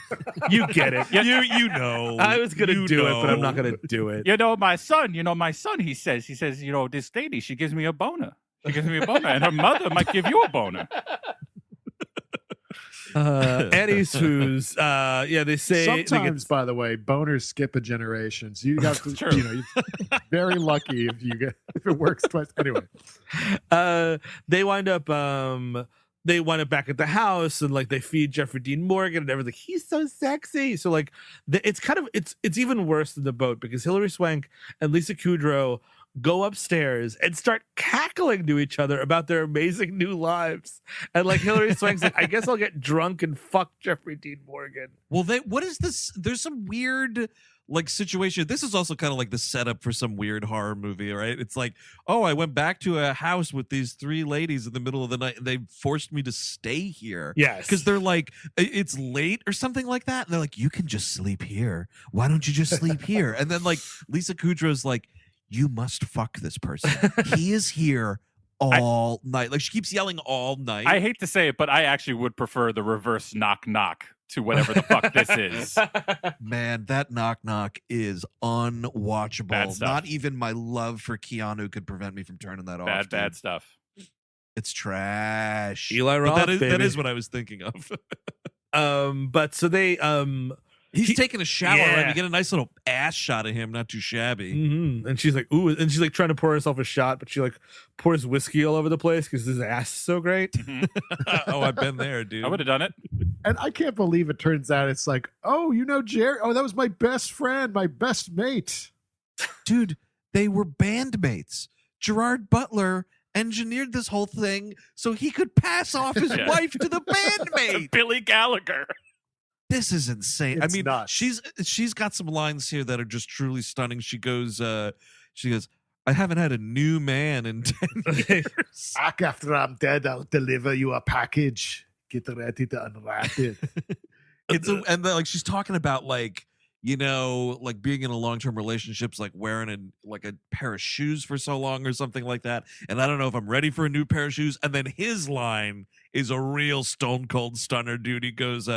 You get it. You know. I was gonna do it, but I'm not gonna do it. my son, he says, this lady, she gives me a boner. She gives me a boner, and her mother might give you a boner. Eddie's who's they say Sometimes, by the way, boners skip a generation. So you got to, you're very lucky if it works twice. Anyway, they wind up back at the house, and like they feed Jeffrey Dean Morgan and everything. He's so sexy. So like it's even worse than the boat, because Hilary Swank and Lisa Kudrow go upstairs and start cackling to each other about their amazing new lives. And like Hilary Swank's like, I guess I'll get drunk and fuck Jeffrey Dean Morgan. Well, what is this? There's some weird like situation. This is also kind of like the setup for some weird horror movie, right? It's like, oh, I went back to a house with these 3 ladies in the middle of the night, and they forced me to stay here. Yes. Because they're like, it's late or something like that. And they're like, you can just sleep here. Why don't you just sleep here? And then like Lisa Kudrow's like, you must fuck this person. He is here all night. Like she keeps yelling all night. I hate to say it, but I actually would prefer the reverse knock knock to whatever the fuck this is. Man, that knock knock is unwatchable. Bad stuff. Not even my love for Keanu could prevent me from turning that off. Bad stuff. It's trash. Eli Roth, that baby. is what I was thinking of. But so they He's taking a shower yeah. and you get a nice little ass shot of him, not too shabby. Mm-hmm. And she's like, ooh, and she's like trying to pour herself a shot, but she like pours whiskey all over the place because his ass is so great. Oh, I've been there, dude. I would have done it. And I can't believe it turns out it's like, oh, you know, Jerry. Oh, that was my best friend, my best mate. Dude, they were bandmates. Gerard Butler engineered this whole thing so he could pass off his wife to the bandmate. Billy Gallagher. This is insane. It's I mean, nuts. she's got some lines here that are just truly stunning. She goes, I haven't had a new man in 10 years. After I'm dead, I'll deliver you a package. Get ready to unwrap it. And like she's talking about like, you know, like being in a long-term relationship's like wearing a pair of shoes for so long or something like that. And I don't know if I'm ready for a new pair of shoes. And then his line is a real stone cold stunner, dude. He goes,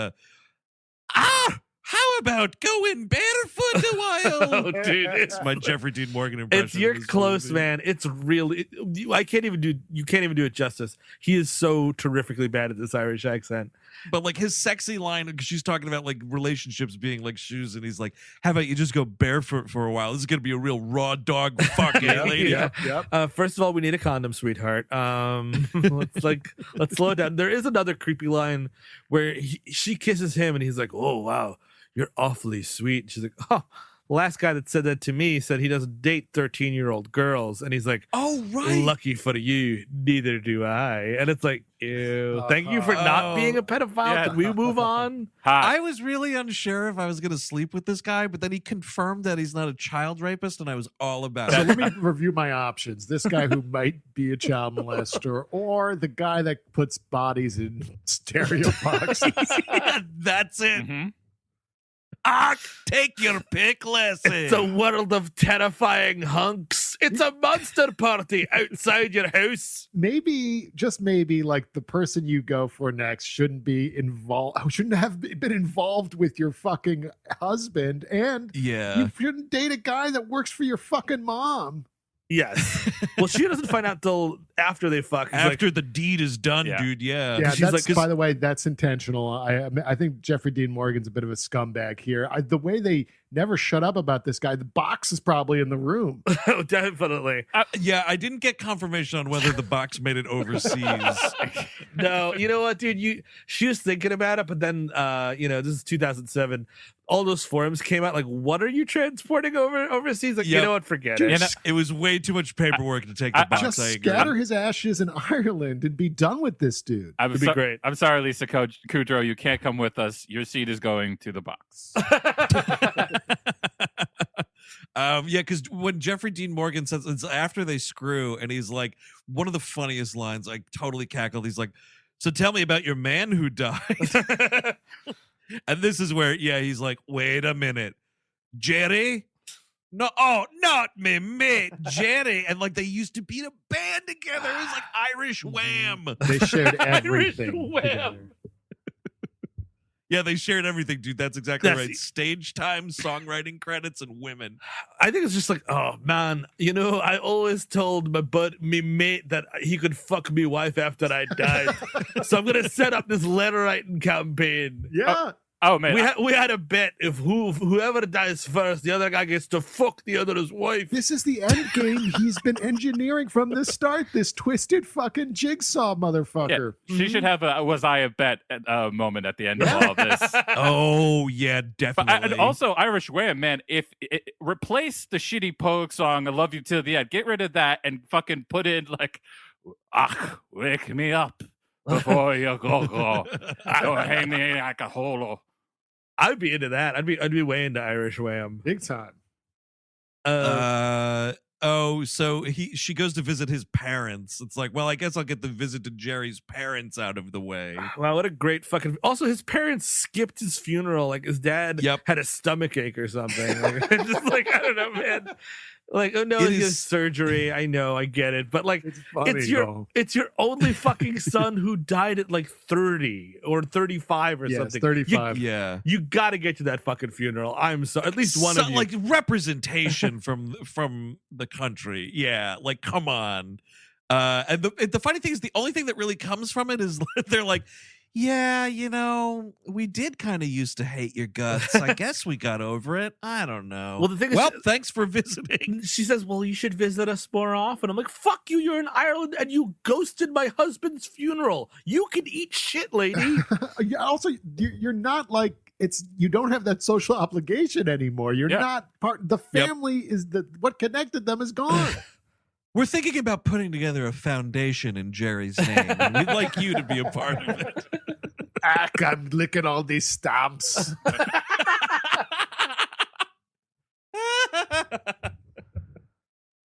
how about going barefoot a while? Oh, dude, It's my Jeffrey Dean Morgan impression. It's you're of this close, movie. man. It's really you can't even do it justice. He is so terrifically bad at this Irish accent. But like his sexy line, because she's talking about like relationships being like shoes, and he's like, "How about you just go barefoot for a while? This is gonna be a real raw dog fuck, lady." Yep. First of all, we need a condom, sweetheart. Let's slow it down. There is another creepy line where she kisses him, and he's like, "Oh wow, you're awfully sweet." She's like, "Oh." The last guy that said that to me said he doesn't date 13-year-old girls, and he's like, "Oh right, lucky for you, neither do I." And it's like, ew, thank you for not being a pedophile. Yeah. Can we move on? Hot. I was really unsure if I was gonna sleep with this guy, but then he confirmed that he's not a child rapist, and I was all about So it. let me review my options. This guy who might be a child molester, or the guy that puts bodies in stereo boxes. That's it. Mhm. Take your pick, lesson. It's a world of terrifying hunks. It's a monster party outside your house. Maybe, just maybe, like the person you go for next shouldn't be involved. Shouldn't have been involved with your fucking husband, and Yeah. you shouldn't date a guy that works for your fucking mom. Yes. Well, she doesn't find out till after they fuck. It's After the deed is done, Yeah. dude. Yeah. Yeah, she's that's, like- by the way, that's intentional. I think Jeffrey Dean Morgan's a bit of a scumbag here. The way they never shut up about this guy, the box is probably in the room. oh, definitely. Yeah, I didn't get confirmation on whether the box made it overseas. No, you know what, dude? She was thinking about it, but then, this is 2007. All those forums came out. Like, what are you transporting overseas? Like, you Yep. know what? Forget Dude, it. It was way too much paperwork to take the box. Just I agree. scatter his ashes in Ireland and be done with this dude. I'm, It'd be great. I'm sorry, Lisa Kudrow. You can't come with us. Your seat is going to the box. Because when Jeffrey Dean Morgan says it's after they screw, and he's like, one of the funniest lines, I totally cackled. He's like, "So tell me about your man who died." And this is where, he's like, "Wait a minute, Jerry." No, oh, not me, mate, Jerry. And like they used to be in a band together. It was like Irish Wham. They shared Irish everything. Wham. together. Yeah, they shared everything, dude. That's exactly That's- right. Stage time, songwriting credits, and women. I think it's just like, oh man, I always told me mate that he could fuck me wife after I died. So I'm gonna set up this letter writing campaign. Yeah. Oh man, We had a bet if whoever dies first, the other guy gets to fuck the other's wife. This is the end game he's been engineering from the start. This twisted fucking jigsaw motherfucker. she should have a "was I a bet" moment at the end of all of this. Oh, yeah, But definitely. and also Irish Wham, man. If replace the shitty Pogue song "I Love You Till the End," get rid of that and fucking put in like, wake me up before you go. Don't hang me like a holo. I'd be into that. I'd be way into Irish Wham. Big time. So she goes to visit his parents. It's like, well, I guess I'll get the visit to Jerry's parents out of the way. Wow, what a great fucking. Also, his parents skipped his funeral. Like his dad had a stomach ache or something. Like, just like I don't know, man. Like, oh no, It he has is- surgery. I know, I get it, but like, It's funny, though. it's your only fucking son who died at like 30 or 35 or Yes, something. 35. Yeah. You got to get to that fucking funeral. I'm so at least one of you. Like representation from the country. Yeah, like come on. And the funny thing is, the only thing that really comes from it is they're like, yeah, we did kind of used to hate your guts. I guess we got over it. I don't know. Well, the thing is, thanks for visiting. she says, well, you should visit us more often. I'm like, fuck you. You're in Ireland and you ghosted my husband's funeral. You can eat shit, lady. Yeah, also, you're not like you don't have that social obligation anymore. You're Yeah. not part. The family is what connected them is gone. We're thinking about putting together a foundation in Jerry's name, and we'd like you to be a part of it. I'm licking all these stamps.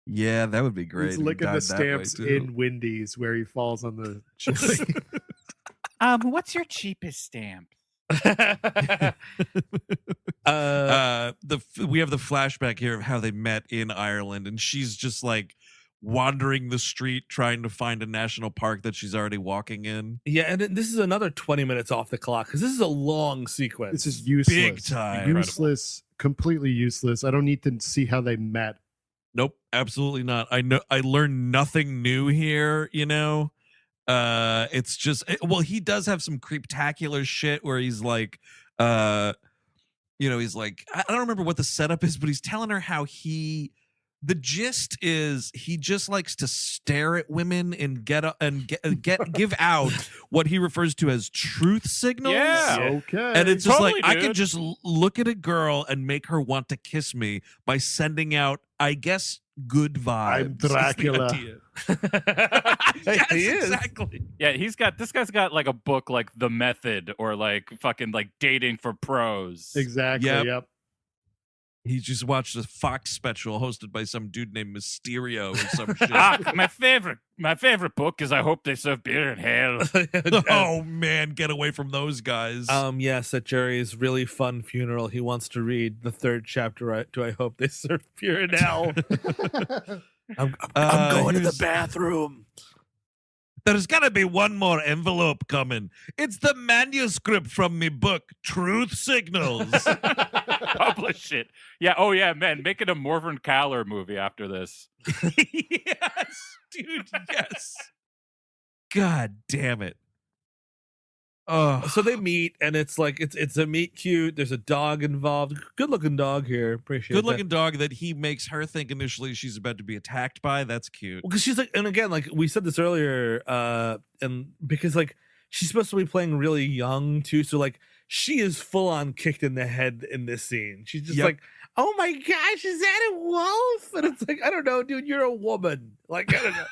Yeah, that would be great. He's He licking died the that way, stamps too. in Wendy's where he falls on the chili. What's your cheapest stamp? We have the flashback here of how they met in Ireland, and she's just like wandering the street trying to find a national park that she's already walking in. Yeah, and this is another 20 minutes off the clock because this is a long sequence. This is useless. Big time. Useless. Completely useless. I don't need to see how they met. Nope, absolutely not. I learned nothing new here, you know. It's just he does have some creeptacular shit where he's like he's like, I don't remember what the setup is, but he's telling her how the gist is he just likes to stare at women and give out what he refers to as truth signals. Yeah. Okay. And it's just Totally, like, I dude. could just look at a girl and make her want to kiss me by sending out, I guess, good vibes. I'm Dracula. is the idea. Yes, He is. exactly. Yeah, this guy's got like a book like The Method or like fucking like Dating for Pros. Exactly. Yep. Yep. He just watched a Fox special hosted by some dude named Mysterio or some shit. My favorite book is I Hope They Serve Beer in Hell. Oh man, get away from those guys. Yes, at Jerry's really fun funeral, he wants to read the 3rd chapter to I Hope They Serve Beer in Hell. I'm going to the bathroom. There's got to be one more envelope coming. It's the manuscript from me book, Truth Signals. Publish it. Yeah. Oh yeah, man. Make it a Morven Caller movie after this. Yes, dude. Yes. God damn it. Oh, So they meet, and it's like it's a meet cute. There's a dog involved. Good looking dog here. Appreciate good looking dog that he makes her think initially she's about to be attacked by. That's cute. Because she's like, and again, like we said this earlier, and because like she's supposed to be playing really young too, so like she is full on kicked in the head in this scene. She's just Yep. like, oh my gosh, is that a wolf? And it's like, I don't know, dude, you're a woman. Like, I don't know.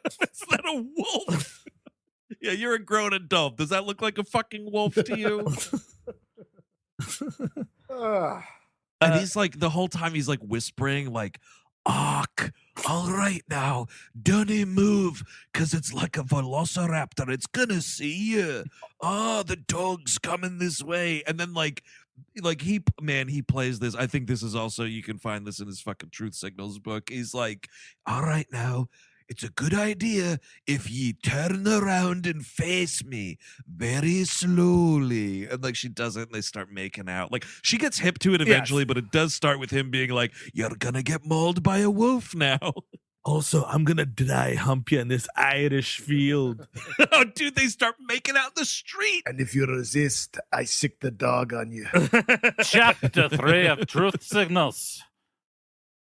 Is that a wolf? Yeah, you're a grown adult. Does that look like a fucking wolf to you? And he's like, the whole time he's like whispering, like, "Ark, all right now, don't move, cause it's like a velociraptor. It's gonna see you. Oh, the dog's coming this way." And then like he plays this. I think this is also, you can find this in his fucking Truth Signals book. He's like, "All right now, it's a good idea if ye turn around and face me very slowly." And like she does it and they start making out. Like she gets hip to it eventually, but it does start with him being like, "You're gonna get mauled by a wolf now." Also, I'm gonna dry hump you in this Irish field. Oh, dude, they start making out in the street. And if you resist, I sick the dog on you. Chapter 3 of Truth Signals.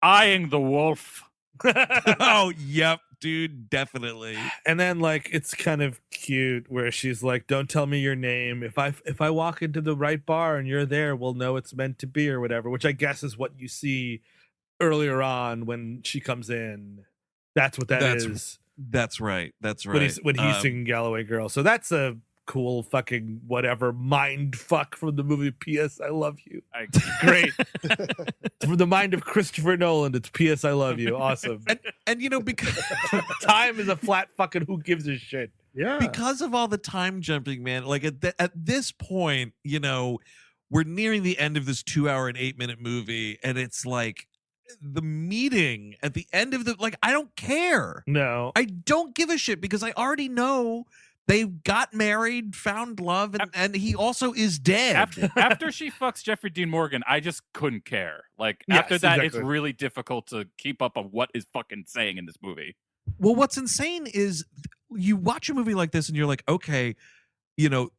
Eyeing the wolf. Oh, yep, dude, definitely. And then like it's kind of cute where she's like, "Don't tell me your name. If I walk into the right bar and you're there, we'll know it's meant to be," or whatever, which I guess is what you see earlier on when she comes in. That's what that's is. That's right. That's right. When he's singing Galloway Girl. So that's a cool fucking whatever mind fuck from the movie P.S. I Love You. Great. From the mind of Christopher Nolan, it's P.S. I Love You. Awesome. And you know, because time is a flat fucking who gives a shit. Yeah. because of all the time jumping, man, like at this point, you know, we're nearing the end of this 2 hour and 8 minute movie, and it's like the meeting at the end of the, like, I don't care. No. I don't give a shit because I already know they got married, found love, and he also is dead. After she fucks Jeffrey Dean Morgan, I just couldn't care. Like, Yes, after that, exactly. it's really difficult to keep up on what is fucking saying in this movie. Well, what's insane is you watch a movie like this and you're like, okay, you know,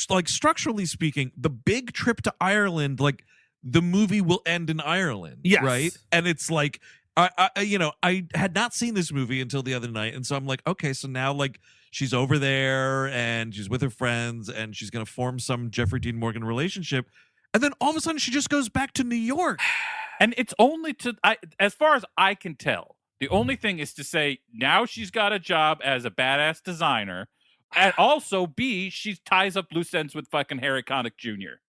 like structurally speaking, the big trip to Ireland, like the movie will end in Ireland, Yes. right? And it's like, I had not seen this movie until the other night, and so I'm like, okay, so now like she's over there and she's with her friends and she's gonna form some Jeffrey Dean Morgan relationship, and then all of a sudden she just goes back to New York. And it's only as far as I can tell, the only thing is to say now she's got a job as a badass designer, and also B, she ties up loose ends with fucking Harry Connick Jr.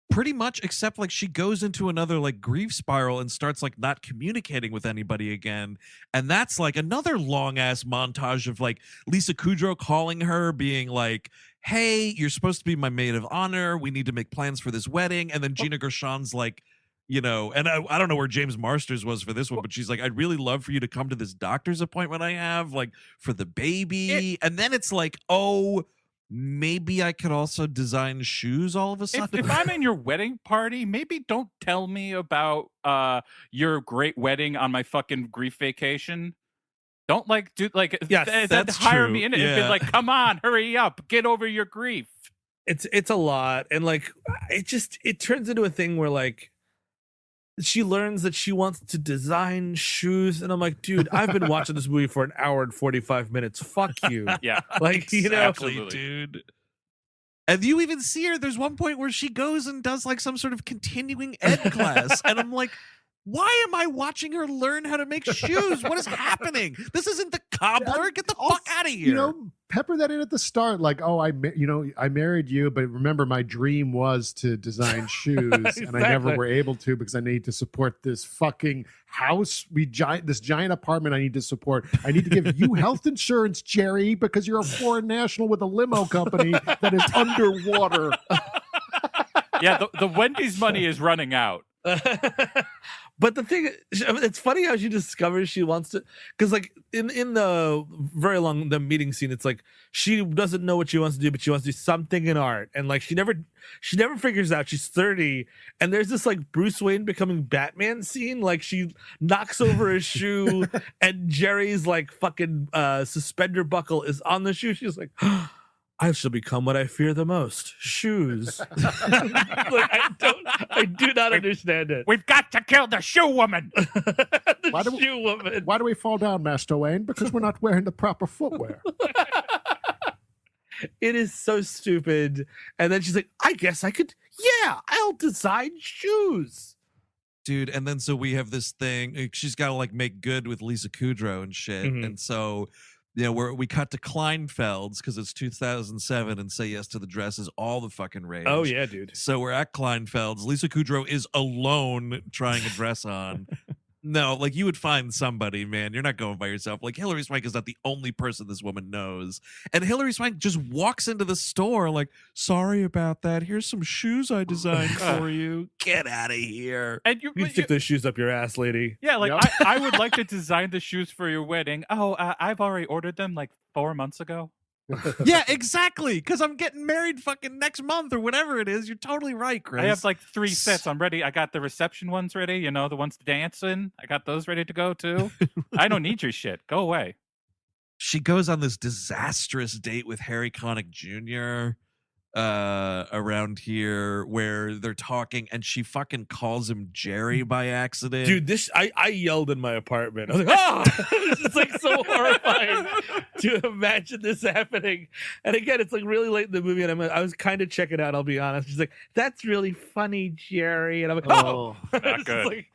pretty much, except like she goes into another like grief spiral and starts like not communicating with anybody again. And that's like another long ass montage of like Lisa Kudrow calling her, being like, hey, you're supposed to be my maid of honor. We need to make plans for this wedding. And then Gina Gershon's like, you know, and I don't know where James Marsters was for this one, but she's like, I'd really love for you to come to this doctor's appointment I have, like for the baby. And then it's like, oh, maybe I could also design shoes all of a sudden. If I'm in your wedding party, maybe don't tell me about your great wedding on my fucking grief vacation. Don't like do like Yes, that's hire true. me in it and Yeah. be like, come on, hurry up, get over your grief. It's a lot, and like it turns into a thing where like she learns that she wants to design shoes, and I'm like, dude, I've been watching this movie for an hour and 45 minutes. Fuck you. Yeah. Like, you know, Exactly, Absolutely. dude. And you even see her, there's one point where she goes and does like some sort of continuing ed class, and I'm like, why am I watching her learn how to make shoes? What is happening? This isn't the cobbler. Get the fuck out of here. You know, pepper that in at the start, like, oh, I married you, but remember, my dream was to design shoes, and I never Exactly. were able to because I need to support this fucking house. This giant apartment I need to support. I need to give you health insurance, Jerry, because you're a foreign national with a limo company that is underwater. Yeah, the Wendy's money is running out. But the thing, it's funny how she discovers she wants to, because like in the very long the meeting scene, it's like she doesn't know what she wants to do, but she wants to do something in art, and like she never figures out she's 30, and there's this like Bruce Wayne becoming Batman scene, like she knocks over a shoe, and Jerry's like fucking suspender buckle is on the shoe. She's like, I shall become what I fear the most: shoes. Like, I do not understand it. We've got to kill the shoe woman. Why do we- Shoe woman. Why do we fall down, Master Wayne? Because we're not wearing the proper footwear. It is so stupid. And then she's like, I guess I could, yeah, I'll design shoes. Dude, and then so we have this thing, she's got to like make good with Lisa Kudrow and shit. Mhm. And so, you know, we cut to Kleinfeld's because it's 2007 and Say Yes to the Dress is all the fucking rage. Oh, yeah, dude. So we're at Kleinfeld's. Lisa Kudrow is alone trying a dress on. No, like you would find somebody, man. You're not going by yourself. Like Hilary Swank is not the only person this woman knows. And Hilary Swank just walks into the store like, sorry about that. Here's some shoes I designed for you. Get out of here. And You can stick those shoes up your ass, lady. yeah, like Yep. I would like to design the shoes for your wedding. Oh, I've already ordered them like 4 months ago. Yeah, exactly. Because I'm getting married fucking next month or whatever it is. You're totally right, Chris. I have like 3 sets. I'm ready. I got the reception ones ready. You know, the ones to dance in. I got those ready to go too. I don't need your shit. Go away. She goes on this disastrous date with Harry Connick Jr. Around here where they're talking and she fucking calls him Jerry by accident. Dude, this I yelled in my apartment. I was like, oh, it's like so horrifying to imagine this happening. And again, it's like really late in the movie, and I was kind of checking out, I'll be honest. She's like, that's really funny, Jerry. And I'm like, oh, not good. Like,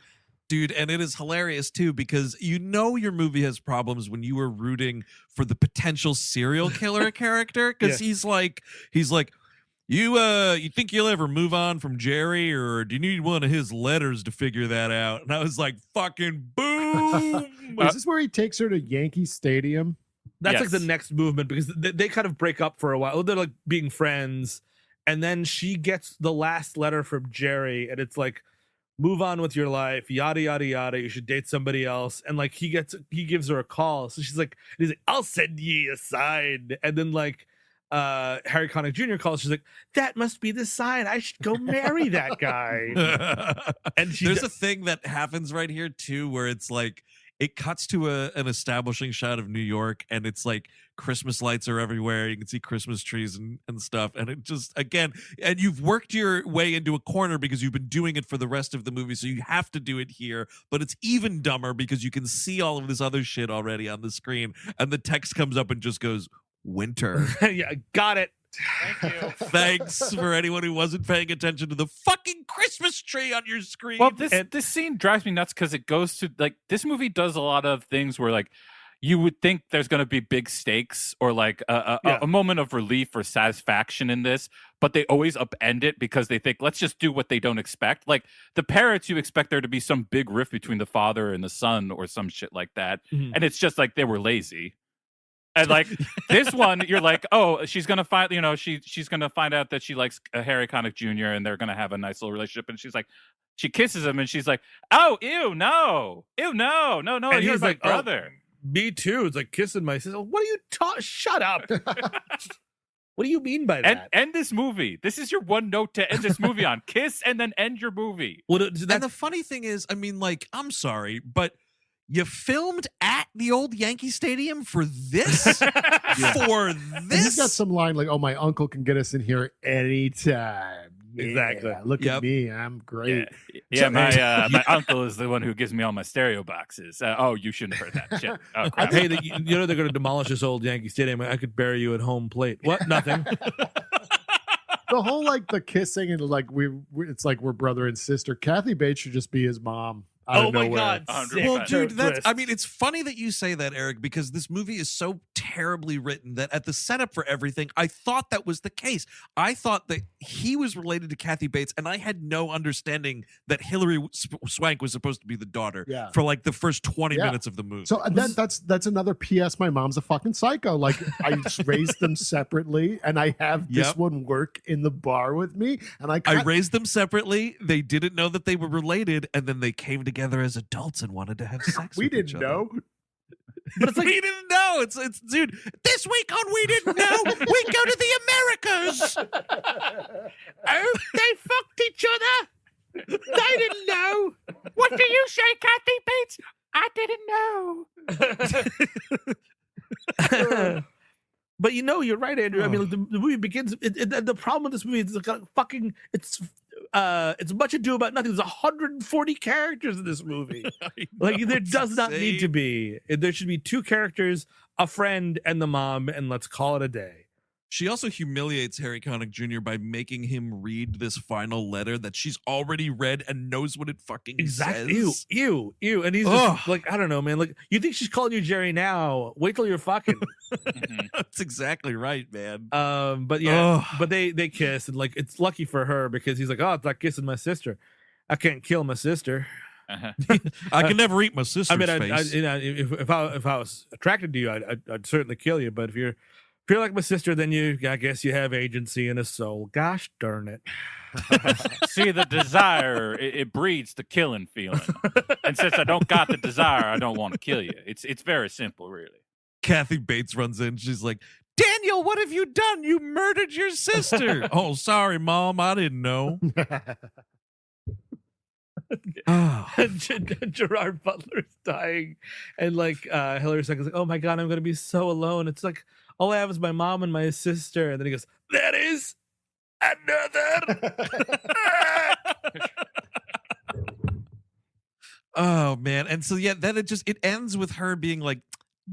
Dude, and it is hilarious too because you know your movie has problems when you were rooting for the potential serial killer character because Yeah. he's like you think you'll ever move on from Jerry, or do you need one of his letters to figure that out? And I was like, fucking boom. Is this where he takes her to Yankee Stadium? that's like Yes. the next movement, because they kind of break up for a while. They're like being friends, and then she gets the last letter from Jerry, and it's like, move on with your life, yada yada yada, you should date somebody else. And like he gives her a call, so she's like, he's like, I'll send ye a sign. And then like Harry Connick Jr. calls, she's like, that must be the sign, I should go marry that guy. And There's a thing that happens right here too where it's like it cuts to an establishing shot of New York and it's like Christmas lights are everywhere. You can see Christmas trees and stuff. And it just, again, and you've worked your way into a corner because you've been doing it for the rest of the movie. So you have to do it here. But it's even dumber because you can see all of this other shit already on the screen. And the text comes up and just goes, winter. yeah, got it. Thank you. Thanks for anyone who wasn't paying attention to the fucking Christmas tree on your screen. Well, this scene drives me nuts because it goes to like this movie does a lot of things where like you would think there's going to be big stakes or like a moment of relief or satisfaction in this, but they always upend it because they think, let's just do what they don't expect. Like the parrots, you expect there to be some big rift between the father and the son or some shit like that. Mhm. And it's just like they were lazy. And like this one, you're like, oh, she's gonna find, she's gonna find out that she likes Harry Connick Jr. and they're gonna have a nice little relationship. And she's like, she kisses him and she's like, oh, ew, no, no, And you're he's my like, brother. Me too. It's like kissing my sister. What are you talking? Shut up. What do you mean by that? End this movie. This is your one note to end this movie on. Kiss and then end your movie. Well, And the funny thing is, I mean, like, I'm sorry, but you filmed at the old Yankee Stadium for this? For And this? he's got some line like, "Oh, my uncle can get us in here anytime." Yeah, Exactly. Look at me, I'm great. Yeah, my uncle is the one who gives me all my stereo boxes. Oh, you shouldn't have heard that shit. Oh, crap. Hey, they're going to demolish this old Yankee Stadium. I could bury you at home plate. What? Nothing. The whole like the kissing and like it's like we're brother and sister. Kathy Bates should just be his mom. Oh my God. Well, dude, Twist. I mean, it's funny that you say that, Eric, because this movie is so terribly written that at the setup for everything, I thought that was the case. I thought that he was related to Kathy Bates, and I had no understanding that Hilary Swank was supposed to be the daughter for like the first 20 minutes of the movie. So that's another PS. My mom's a fucking psycho. Like I just raised them separately, and I have this one work in the bar with me, and I raised them separately. They didn't know that they were related, and then they came together as adults and wanted to have sex. We with didn't each other. know. But it's like we didn't know. It's dude. This week on We Didn't Know, we go to the Americas. Oh, they fucked each other. They didn't know. What do you say, Kathy Bates? I didn't know. But you're right, Andrew. I mean, like, the movie begins. The problem with this movie is it's much ado about nothing. There's 140 characters in this movie. Like there does not need to be. There should be 2 characters, a friend, and the mom, and let's call it a day. She also humiliates Harry Connick Jr. by making him read this final letter that she's already read and knows what it fucking says. Ew. And he's just like, I don't know, man. Like, you think she's calling you Jerry now? Wait till you're fucking. That's exactly right, man. But yeah, but they kiss, and like it's lucky for her because he's like, oh, it's not kissing my sister. I can't kill my sister. I can never eat my sister's face. If I was attracted to you, I'd certainly kill you. But if you're like my sister, then I guess you have agency and a soul. Gosh darn it. See, the desire, it breeds the killing feeling. And since I don't got the desire, I don't want to kill you. It's very simple, really. Kathy Bates runs in. She's like, Daniel, what have you done? You murdered your sister. Oh, sorry, Mom. I didn't know. Gerard Butler's dying. And like Hilary Swank is like, oh my God, I'm going to be so alone. It's like, all I have is my mom and my sister. And then he goes, that is another. Oh, man. And so, then it ends with her being like,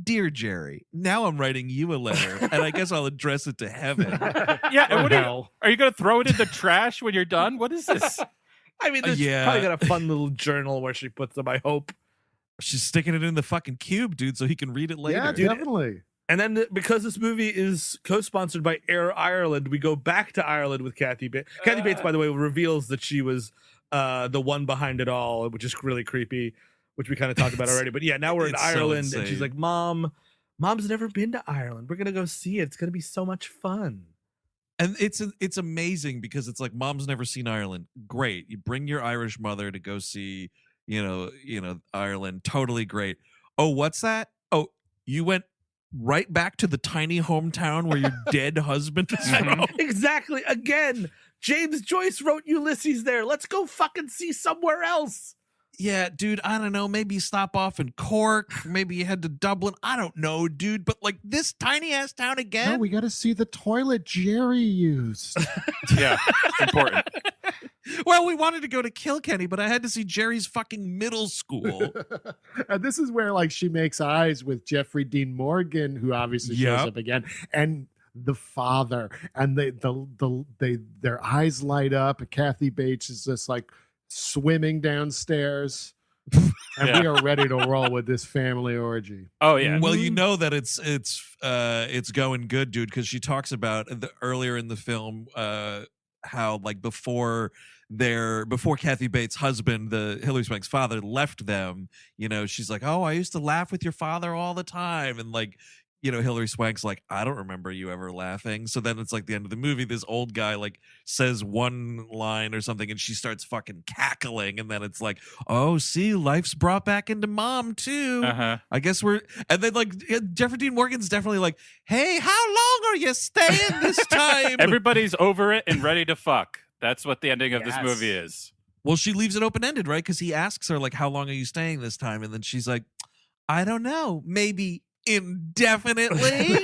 Dear Jerry, now I'm writing you a letter, and I guess I'll address it to heaven. Yeah, and are you going to throw it in the trash when you're done? What is this? I mean, she's probably got a fun little journal where she puts them, I hope. She's sticking it in the fucking cube, dude, so he can read it later. Yeah, definitely. And then because this movie is co-sponsored by Air Ireland, we go back to Ireland with Kathy Bates. Kathy Bates, by the way, reveals that she was the one behind it all, which is really creepy, which we kind of talked about already. But yeah, now we're in Ireland, and she's like, Mom's never been to Ireland. We're going to go see it. It's going to be so much fun. And it's amazing because it's like, Mom's never seen Ireland. Great. You bring your Irish mother to go see, Ireland. Totally great. Oh, what's that? Oh, you went right back to the tiny hometown where your dead husband is from. Exactly. Again, James Joyce wrote Ulysses there. Let's go fucking see somewhere else. Yeah, dude, I don't know. Maybe stop off in Cork. Maybe you head to Dublin. I don't know, dude. But like this tiny ass town again. No, we got to see the toilet Jerry used. Yeah, important. Well, we wanted to go to Kilkenny, but I had to see Jerry's fucking middle school. And this is where like she makes eyes with Jeffrey Dean Morgan, who obviously shows up again, and the father, and their eyes light up. Kathy Bates is just like swimming downstairs. And Yeah. we are ready to roll with this family orgy. Oh yeah. Well, you know that it's going good, dude, because she talks about earlier in the film how like before Kathy Bates' husband, the Hilary Swank's father, left them, she's like, oh, I used to laugh with your father all the time, and like, Hilary Swank's like, I don't remember you ever laughing. So then it's like the end of the movie, this old guy like says one line or something and she starts fucking cackling, and then it's like, oh, see, life's brought back into mom too. I guess and then like Jeffrey Dean Morgan's definitely like, hey, how long are you staying this time? Everybody's over it and ready to fuck. That's what the ending of this movie is. Well, she leaves it open-ended, right? Because he asks her like, how long are you staying this time? And then she's like, I don't know, maybe indefinitely.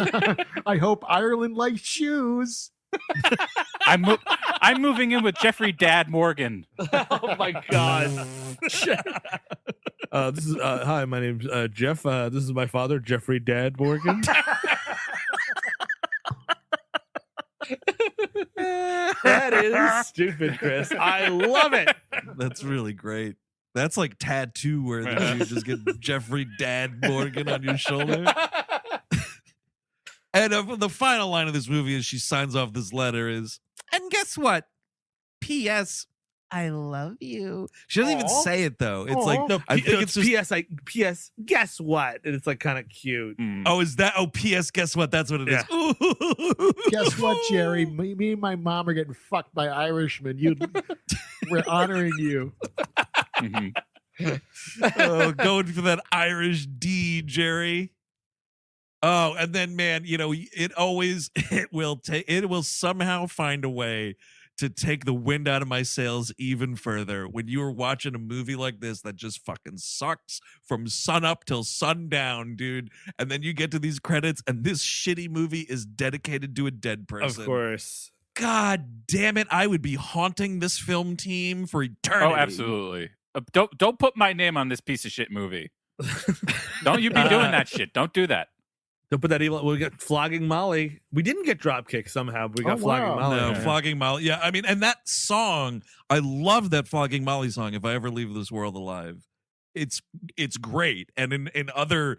I hope Ireland likes shoes. I'm moving in with Jeffrey Dad Morgan. Oh my god. This is hi, my name's Jeff. This is my father, Jeffrey Dad Morgan. That is stupid, Chris. I love it. That's really great. That's like tattoo where you just get Jeffrey Dad Morgan on your shoulder. And the final line of this movie as she signs off this letter is, and guess what? P.S. I love you. She doesn't even say it though. It's like, No, I think it's just, P.S. P.S. Guess what? And it's like kind of cute. oh, is that? Oh, P.S. Guess what? That's what it is. Yeah. Guess what, Jerry? Me and my mom are getting fucked by Irishmen. We're honoring you. Oh, going for that Irish D, Jerry. Oh, and then man, it will somehow find a way to take the wind out of my sails even further when you are watching a movie like this that just fucking sucks from sun up till sundown, dude. And then you get to these credits and this shitty movie is dedicated to a dead person. Of course. God damn it. I would be haunting this film team for eternity. Oh, absolutely. Don't put my name on this piece of shit movie. Don't you be doing that shit. Don't do that. Don't put that evil. We'll get Flogging Molly. We didn't get Dropkick somehow, but we got Flogging Molly. No, Flogging Molly. Yeah, I mean, and that song, I love that Flogging Molly song, If I Ever Leave This World Alive. It's great. And in other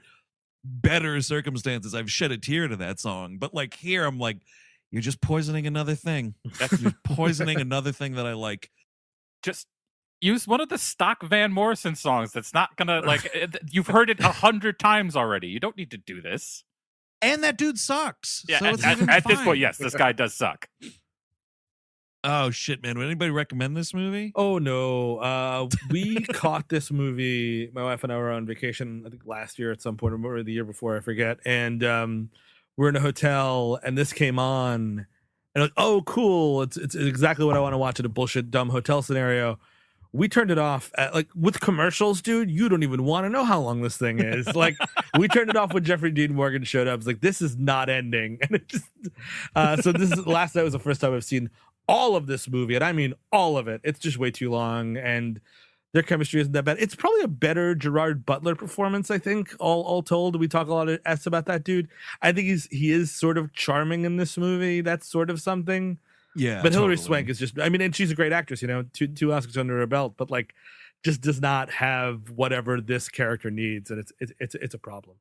better circumstances, I've shed a tear to that song. But like here, I'm like, you're just poisoning another thing. You're poisoning another thing that I like. Just use one of the stock Van Morrison songs. That's not gonna you've heard it 100 times already. You don't need to do this. And that dude sucks. Yeah, so it's at this point, yes, this guy does suck. Oh shit, man! Would anybody recommend this movie? Oh no, we caught this movie. My wife and I were on vacation, I think last year at some point, or the year before, I forget. And we're in a hotel, and this came on, and like, oh, cool! It's exactly what I want to watch in a bullshit dumb hotel scenario. We turned it off with commercials, dude. You don't even want to know how long this thing is. Like, we turned it off when Jeffrey Dean Morgan showed up. It's like, this is not ending. And it just, so this is last night was the first time I've seen all of this movie, and I mean all of it. It's just way too long, and their chemistry isn't that bad. It's probably a better Gerard Butler performance, I think. All told, we talk a lot of S about that dude. I think he is sort of charming in this movie. That's sort of something. Yeah, but Hilary Swank is just, I mean, and she's a great actress, two Oscars under her belt, but like just does not have whatever this character needs, and it's a problem.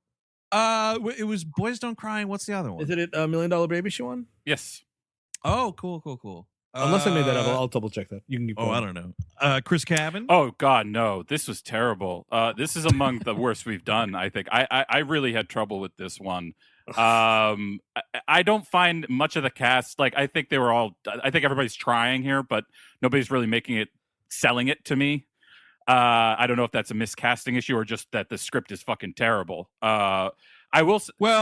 It was Boys Don't Cry, and what's the other one? Isn't it $1 Million Baby she won? Yes. Oh, cool. Unless I made that up, I'll double check that. You can keep going. I don't know. Chris Cabin? Oh God, no! This was terrible. This is among the worst we've done. I think I really had trouble with this one. I don't find much of the cast, like, I think everybody's trying here, but nobody's really selling it to me. I don't know if that's a miscasting issue or just that the script is fucking terrible. Well,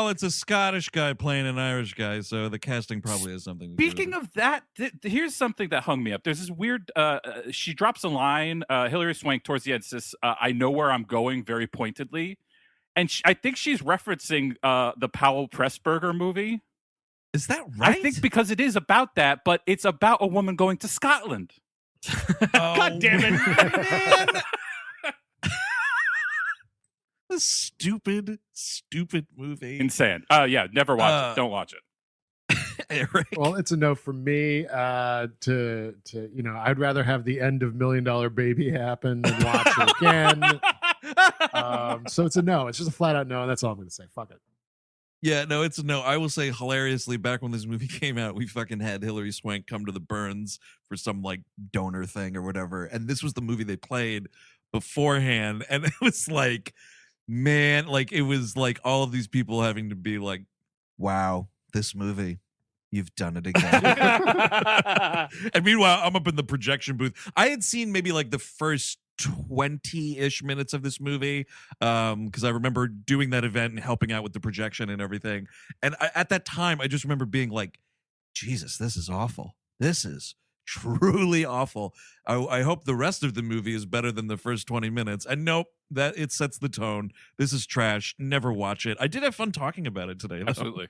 it's a Scottish guy playing an Irish guy, so the casting probably has something to do with it. Speaking of that, here's something that hung me up. There's this weird, she drops a line, Hilary Swank towards the end says, I know where I'm going, very pointedly. And I think she's referencing the Powell Pressburger movie. Is that right? I think because it is about that, but it's about a woman going to Scotland. God damn it, man! A stupid movie. Insane. Yeah, never watch it. Don't watch it. Eric? Well, it's a no for me. To I'd rather have the end of $1 Million Baby happen than watch it again. So it's a no. It's just a flat out no, and that's all I'm going to say. Fuck it. Yeah, no, it's a no. I will say hilariously, back when this movie came out, we fucking had Hilary Swank come to the Burns for some like donor thing or whatever. And this was the movie they played beforehand. And it was like, man, like it was like all of these people having to be like, wow, this movie, you've done it again. And meanwhile, I'm up in the projection booth. I had seen maybe like the first 20-ish minutes of this movie because I remember doing that event and helping out with the projection and everything. And at that time, I just remember being like, Jesus, this is awful. This is truly awful. I hope the rest of the movie is better than the first 20 minutes. And nope, that it sets the tone. This is trash. Never watch it. I did have fun talking about it today, though. Absolutely.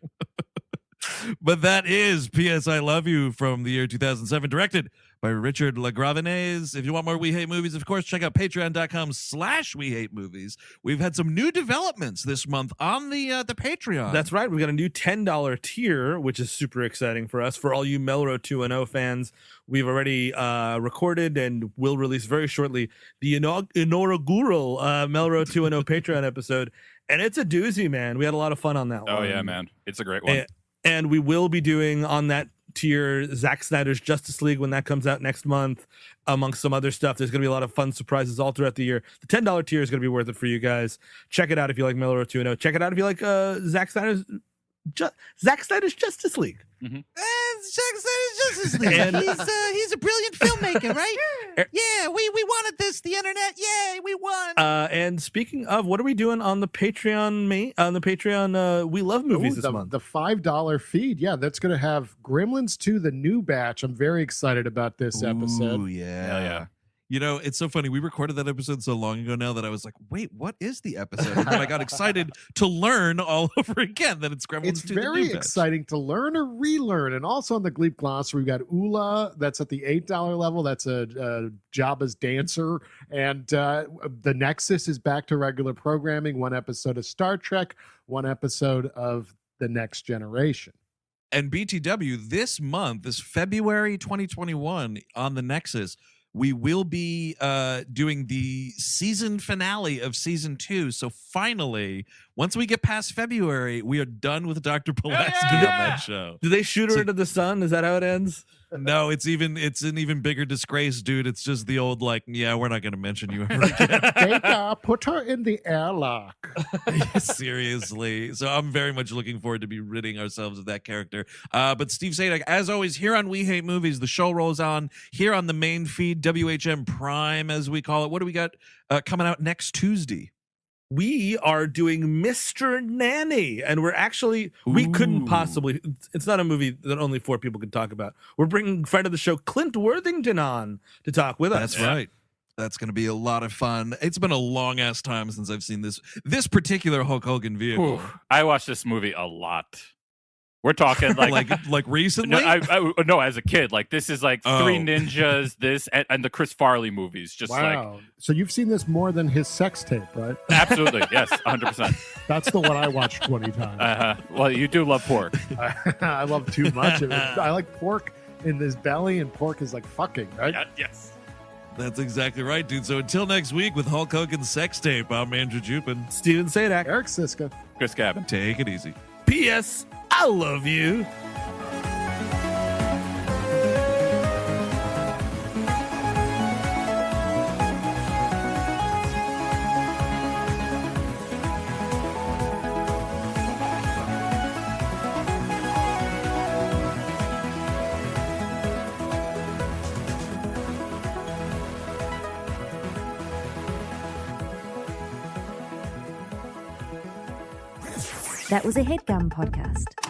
But that is P.S. I Love You from the year 2007, directed by Richard LaGravenese. If you want more We Hate Movies, of course, check out patreon.com/We Hate Movies. We've had some new developments this month on the Patreon. That's right. We've got a new $10 tier, which is super exciting for us. For all you Melrose 2.0 fans, we've already recorded and will release very shortly the inaugural Melrose 2.0 Patreon episode. And it's a doozy, man. We had a lot of fun on that one. Oh, yeah, man. It's a great one. And we will be doing on that tier Zack Snyder's Justice League when that comes out next month, amongst some other stuff. There's going to be a lot of fun surprises all throughout the year. The $10 tier is going to be worth it for you guys. Check it out if you like Melrose 2.0. Check it out if you like Zack Snyder's Justice League. Mm-hmm. Zack Snyder's Justice League. And- he's a brilliant filmmaker, right? Yeah, we wanted this. The internet, yay, we won. And speaking of, what are we doing on the Patreon? We Love Movies this month. The $5 feed. Yeah, that's going to have Gremlins 2, the new batch. I'm very excited about this episode. Ooh, yeah. Hell yeah. You know, it's so funny. We recorded that episode so long ago now that I was like, wait, what is the episode? And then I got excited to learn all over again that it's Gremlins 2. It's very exciting to learn or relearn. And also on the Gleep Glossary, we've got Ula. That's at the $8 level. That's a Jabba's dancer. And the Nexus is back to regular programming. One episode of Star Trek, one episode of The Next Generation. And BTW, this month, this February 2021 on the Nexus, we will be doing the season finale of season 2. So finally, once we get past February, we are done with Dr. Pulaski on that show. Do they shoot her into the sun? Is that how it ends? No, it's an even bigger disgrace, dude. It's just the old like, yeah, we're not going to mention you ever again. Data, put her in the airlock. Seriously. So I'm very much looking forward to be ridding ourselves of that character. But Steve Sadek, as always, here on We Hate Movies, the show rolls on here on the main feed, WHM Prime, as we call it. What do we got coming out next Tuesday? We are doing Mr. Nanny, and we couldn't possibly, it's not a movie that only 4 people can talk about. We're bringing friend of the show, Clint Worthington, on to talk with us. That's right. That's going to be a lot of fun. It's been a long ass time since I've seen this particular Hulk Hogan vehicle. Ooh, I watched this movie a lot. We're talking like recently? No, as a kid. Like this is like Three Ninjas, this and the Chris Farley movies. Just wow. So you've seen this more than his sex tape, right? Absolutely, yes, 100%. That's the one I watched 20 times. Well, you do love pork. I love too much of it. I like pork in this belly, and pork is like fucking, right? Yes. That's exactly right, dude. So until next week with Hulk Hogan's sex tape, I'm Andrew Jupin. Steven Sadak. Eric Siska. Chris Cabin. Take it easy. P.S. I love you. That was a HeadGum podcast.